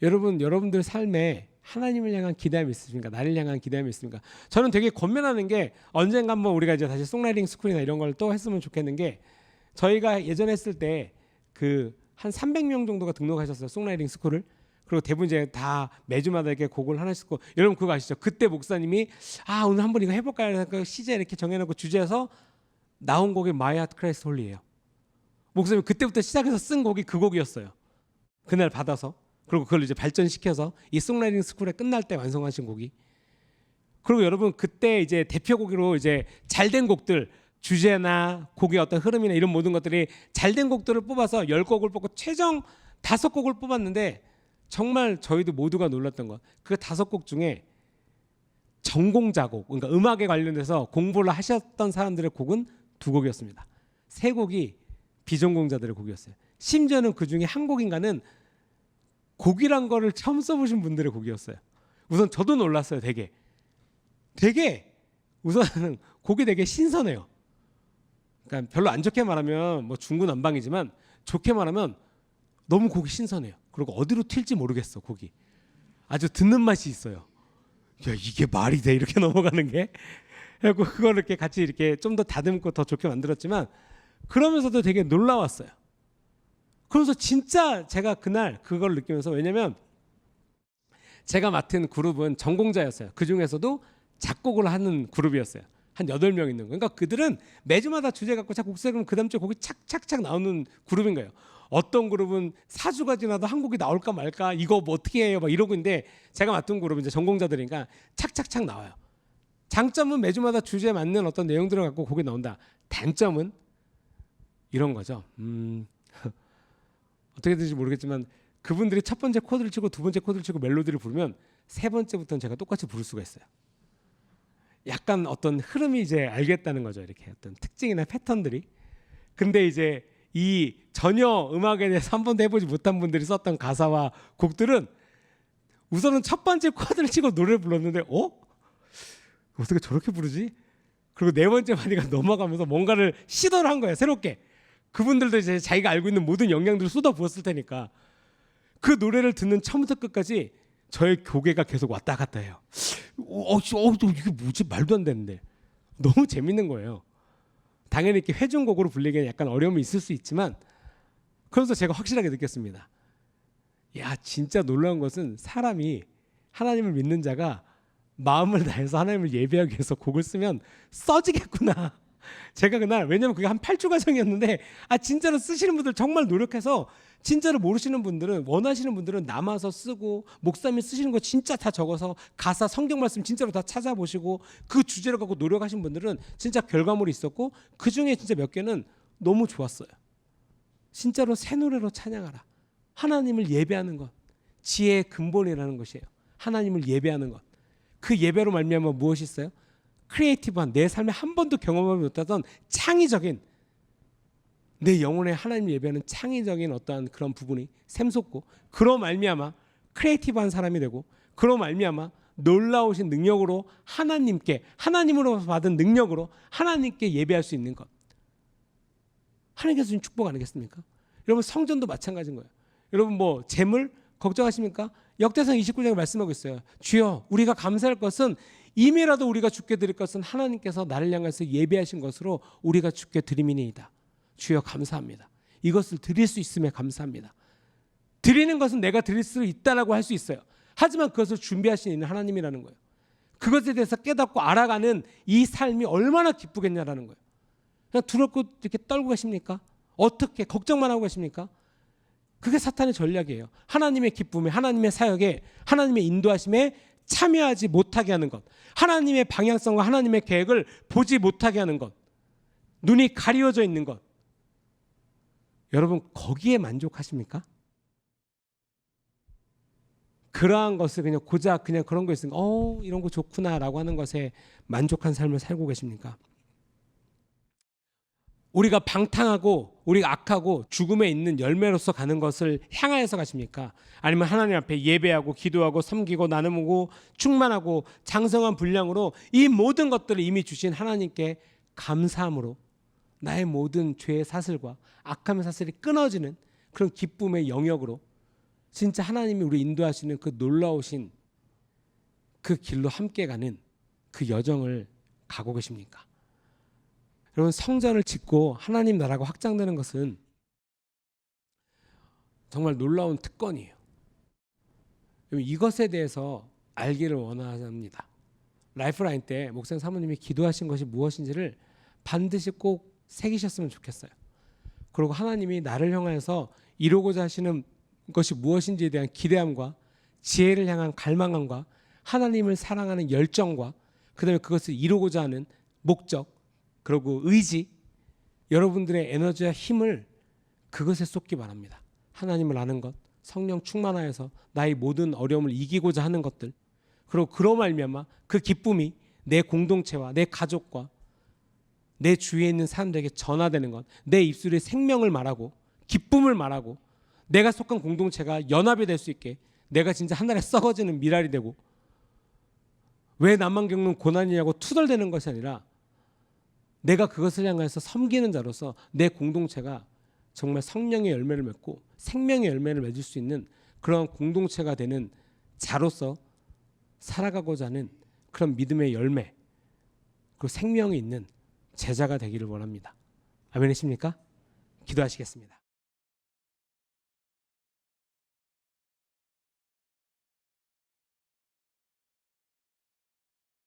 여러분들 삶에 하나님을 향한 기대함이 있으십니까? 나를 향한 기대함이 있습니까? 저는 되게 권면하는 게 언젠가 한번 우리가 이제 다시 송라이딩 스쿨이나 이런 걸 또 했으면 좋겠는 게 저희가 예전에 했을 때 그 한 300명 정도가 등록하셨어요. 송라이딩 스쿨을. 그리고 대부분 이제 다 매주마다 이렇게 곡을 하나씩 듣고 여러분 그거 아시죠? 그때 목사님이 오늘 한번 이거 해볼까요? 그 시제 이렇게 정해놓고 주제에서 나온 곡이 My Heart Cries Holy예요. 목사님 그때부터 시작해서 쓴 곡이 그 곡이었어요. 그날 받아서. 그리고 그걸 이제 발전시켜서 이 송라이딩 스쿨에 끝날 때 완성하신 곡이. 그리고 여러분 그때 이제 대표곡으로 이제 잘된 곡들 주제나 곡의 어떤 흐름이나 이런 모든 것들이 잘된 곡들을 뽑아서 10곡을 뽑고 최종 5곡을 뽑았는데 정말 저희도 모두가 놀랐던 것. 그 5곡 중에 전공자곡, 그러니까 음악에 관련돼서 공부를 하셨던 사람들의 곡은 2곡이었습니다. 3곡이 비전공자들의 곡이었어요. 심지어는 그 중에 한 곡인가는 곡이란 거를 처음 써보신 분들의 곡이었어요. 우선 저도 놀랐어요. 되게 우선은 곡이 되게 신선해요. 그러니까 별로 안 좋게 말하면 뭐 중구난방이지만 좋게 말하면 너무 곡이 신선해요. 그리고 어디로 튈지 모르겠어. 곡이 아주 듣는 맛이 있어요. 야 이게 말이 돼 이렇게 넘어가는 게. 그리고 그걸 이렇게 같이 이렇게 좀 더 다듬고 더 좋게 만들었지만 그러면서도 되게 놀라웠어요. 그래서 진짜 제가 그날 그걸 느끼면서 왜냐면 제가 맡은 그룹은 전공자였어요. 그 중에서도 작곡을 하는 그룹이었어요. 한 8명 있는 거예요. 그러니까 그들은 매주마다 주제 갖고 자꾸 곡 쓰면 그 다음 주에 곡이 착착착 나오는 그룹인 거예요. 어떤 그룹은 4주가 지나도 한 곡이 나올까 말까 이거 뭐 어떻게 해요 막 이러고 있는데 제가 맡은 그룹은 이제 전공자들이니까 착착착 나와요. 장점은 매주마다 주제에 맞는 어떤 내용들을 갖고 곡이 나온다. 단점은 이런 거죠. 어떻게 될지 모르겠지만 그분들이 첫 번째 코드를 치고 두 번째 코드를 치고 멜로디를 부르면 세 번째부터는 제가 똑같이 부를 수가 있어요. 약간 어떤 흐름이 이제 알겠다는 거죠. 이렇게 어떤 특징이나 패턴들이. 근데 이제 이 전혀 음악에 대해서 한 번도 해보지 못한 분들이 썼던 가사와 곡들은 우선은 첫 번째 코드를 치고 노래를 불렀는데 어떻게 저렇게 부르지? 그리고 네 번째 마디가 넘어가면서 뭔가를 시도를 한 거예요. 새롭게. 그분들도 이제 자기가 알고 있는 모든 영향들을 쏟아 부었을 테니까 그 노래를 듣는 처음부터 끝까지 저의 교계가 계속 왔다 갔다 해요. 이게 뭐지? 말도 안 되는데 너무 재밌는 거예요. 당연히 이렇게 회중곡으로 불리기에는 약간 어려움이 있을 수 있지만 그래서 제가 확실하게 느꼈습니다. 야 진짜 놀라운 것은 사람이 하나님을 믿는 자가 마음을 다해서 하나님을 예배하기 위해서 곡을 쓰면 써지겠구나. 제가 그날 왜냐면 그게 한 8주 과정이었는데 진짜로 쓰시는 분들 정말 노력해서 진짜로 모르시는 분들은 원하시는 분들은 남아서 쓰고 목사님이 쓰시는 거 진짜 다 적어서 가사 성경 말씀 진짜로 다 찾아보시고 그 주제를 갖고 노력하신 분들은 진짜 결과물이 있었고 그 중에 진짜 몇 개는 너무 좋았어요. 진짜로 새 노래로 찬양하라. 하나님을 예배하는 것 지혜의 근본이라는 것이에요. 하나님을 예배하는 것. 그 예배로 말미암아 무엇이 있어요? 크리에이티브한 내 삶에 한 번도 경험하지 못하던 창의적인 내 영혼의 하나님 예배하는 창의적인 어떠한 그런 부분이 샘솟고 그로 말미암아 크리에이티브한 사람이 되고 그로 말미암아 놀라우신 능력으로 하나님께 하나님으로 받은 능력으로 하나님께 예배할 수 있는 것. 하나님께서 주신 축복 아니겠습니까? 여러분 성전도 마찬가지인 거예요. 여러분 뭐 재물 걱정하십니까? 역대상 29장에 말씀하고 있어요. 주여 우리가 감사할 것은 이미라도 우리가 주께 드릴 것은 하나님께서 나를 향해서 예배하신 것으로 우리가 주께 드림이니이다. 주여 감사합니다. 이것을 드릴 수 있음에 감사합니다. 드리는 것은 내가 드릴 수 있다라고 할 수 있어요. 하지만 그것을 준비하신 이는 하나님이라는 거예요. 그것에 대해서 깨닫고 알아가는 이 삶이 얼마나 기쁘겠냐라는 거예요. 그냥 두렵고 이렇게 떨고 계십니까? 어떻게 걱정만 하고 계십니까? 그게 사탄의 전략이에요. 하나님의 기쁨에, 하나님의 사역에, 하나님의 인도하심에 참여하지 못하게 하는 것, 하나님의 방향성과 하나님의 계획을 보지 못하게 하는 것, 눈이 가리워져 있는 것. 여러분 거기에 만족하십니까? 그러한 것을 그냥 고작 그냥 그런 거 있으니까 이런 거 좋구나라고 하는 것에 만족한 삶을 살고 계십니까? 우리가 방탕하고 우리가 악하고 죽음에 있는 열매로서 가는 것을 향하여서 가십니까? 아니면 하나님 앞에 예배하고 기도하고 섬기고 나누고 충만하고 장성한 분량으로 이 모든 것들을 이미 주신 하나님께 감사함으로 나의 모든 죄의 사슬과 악함의 사슬이 끊어지는 그런 기쁨의 영역으로 진짜 하나님이 우리 인도하시는 그 놀라우신 그 길로 함께 가는 그 여정을 가고 계십니까? 여러분 성전을 짓고 하나님 나라가 확장되는 것은 정말 놀라운 특권이에요. 이것에 대해서 알기를 원합니다. 라이프라인 때 목사님 사모님이 기도하신 것이 무엇인지를 반드시 꼭 새기셨으면 좋겠어요. 그리고 하나님이 나를 향해서 이루고자 하시는 것이 무엇인지에 대한 기대함과 지혜를 향한 갈망함과 하나님을 사랑하는 열정과 그다음에 그것을 이루고자 하는 목적 그리고 의지, 여러분들의 에너지와 힘을 그것에 쏟기 바랍니다. 하나님을 아는 것, 성령 충만하여서 나의 모든 어려움을 이기고자 하는 것들, 그리고 그로 말미암아 그 기쁨이 내 공동체와 내 가족과 내 주위에 있는 사람들에게 전화되는 것, 내 입술에 생명을 말하고 기쁨을 말하고 내가 속한 공동체가 연합이 될 수 있게 내가 진짜 하늘에 썩어지는 미랄이 되고 왜 나만 겪는 고난이냐고 투덜대는 것이 아니라 내가 그것을 향해서 섬기는 자로서 내 공동체가 정말 성령의 열매를 맺고 생명의 열매를 맺을 수 있는 그런 공동체가 되는 자로서 살아가고자 하는 그런 믿음의 열매 그리고 생명이 있는 제자가 되기를 원합니다. 아멘이십니까? 기도하시겠습니다.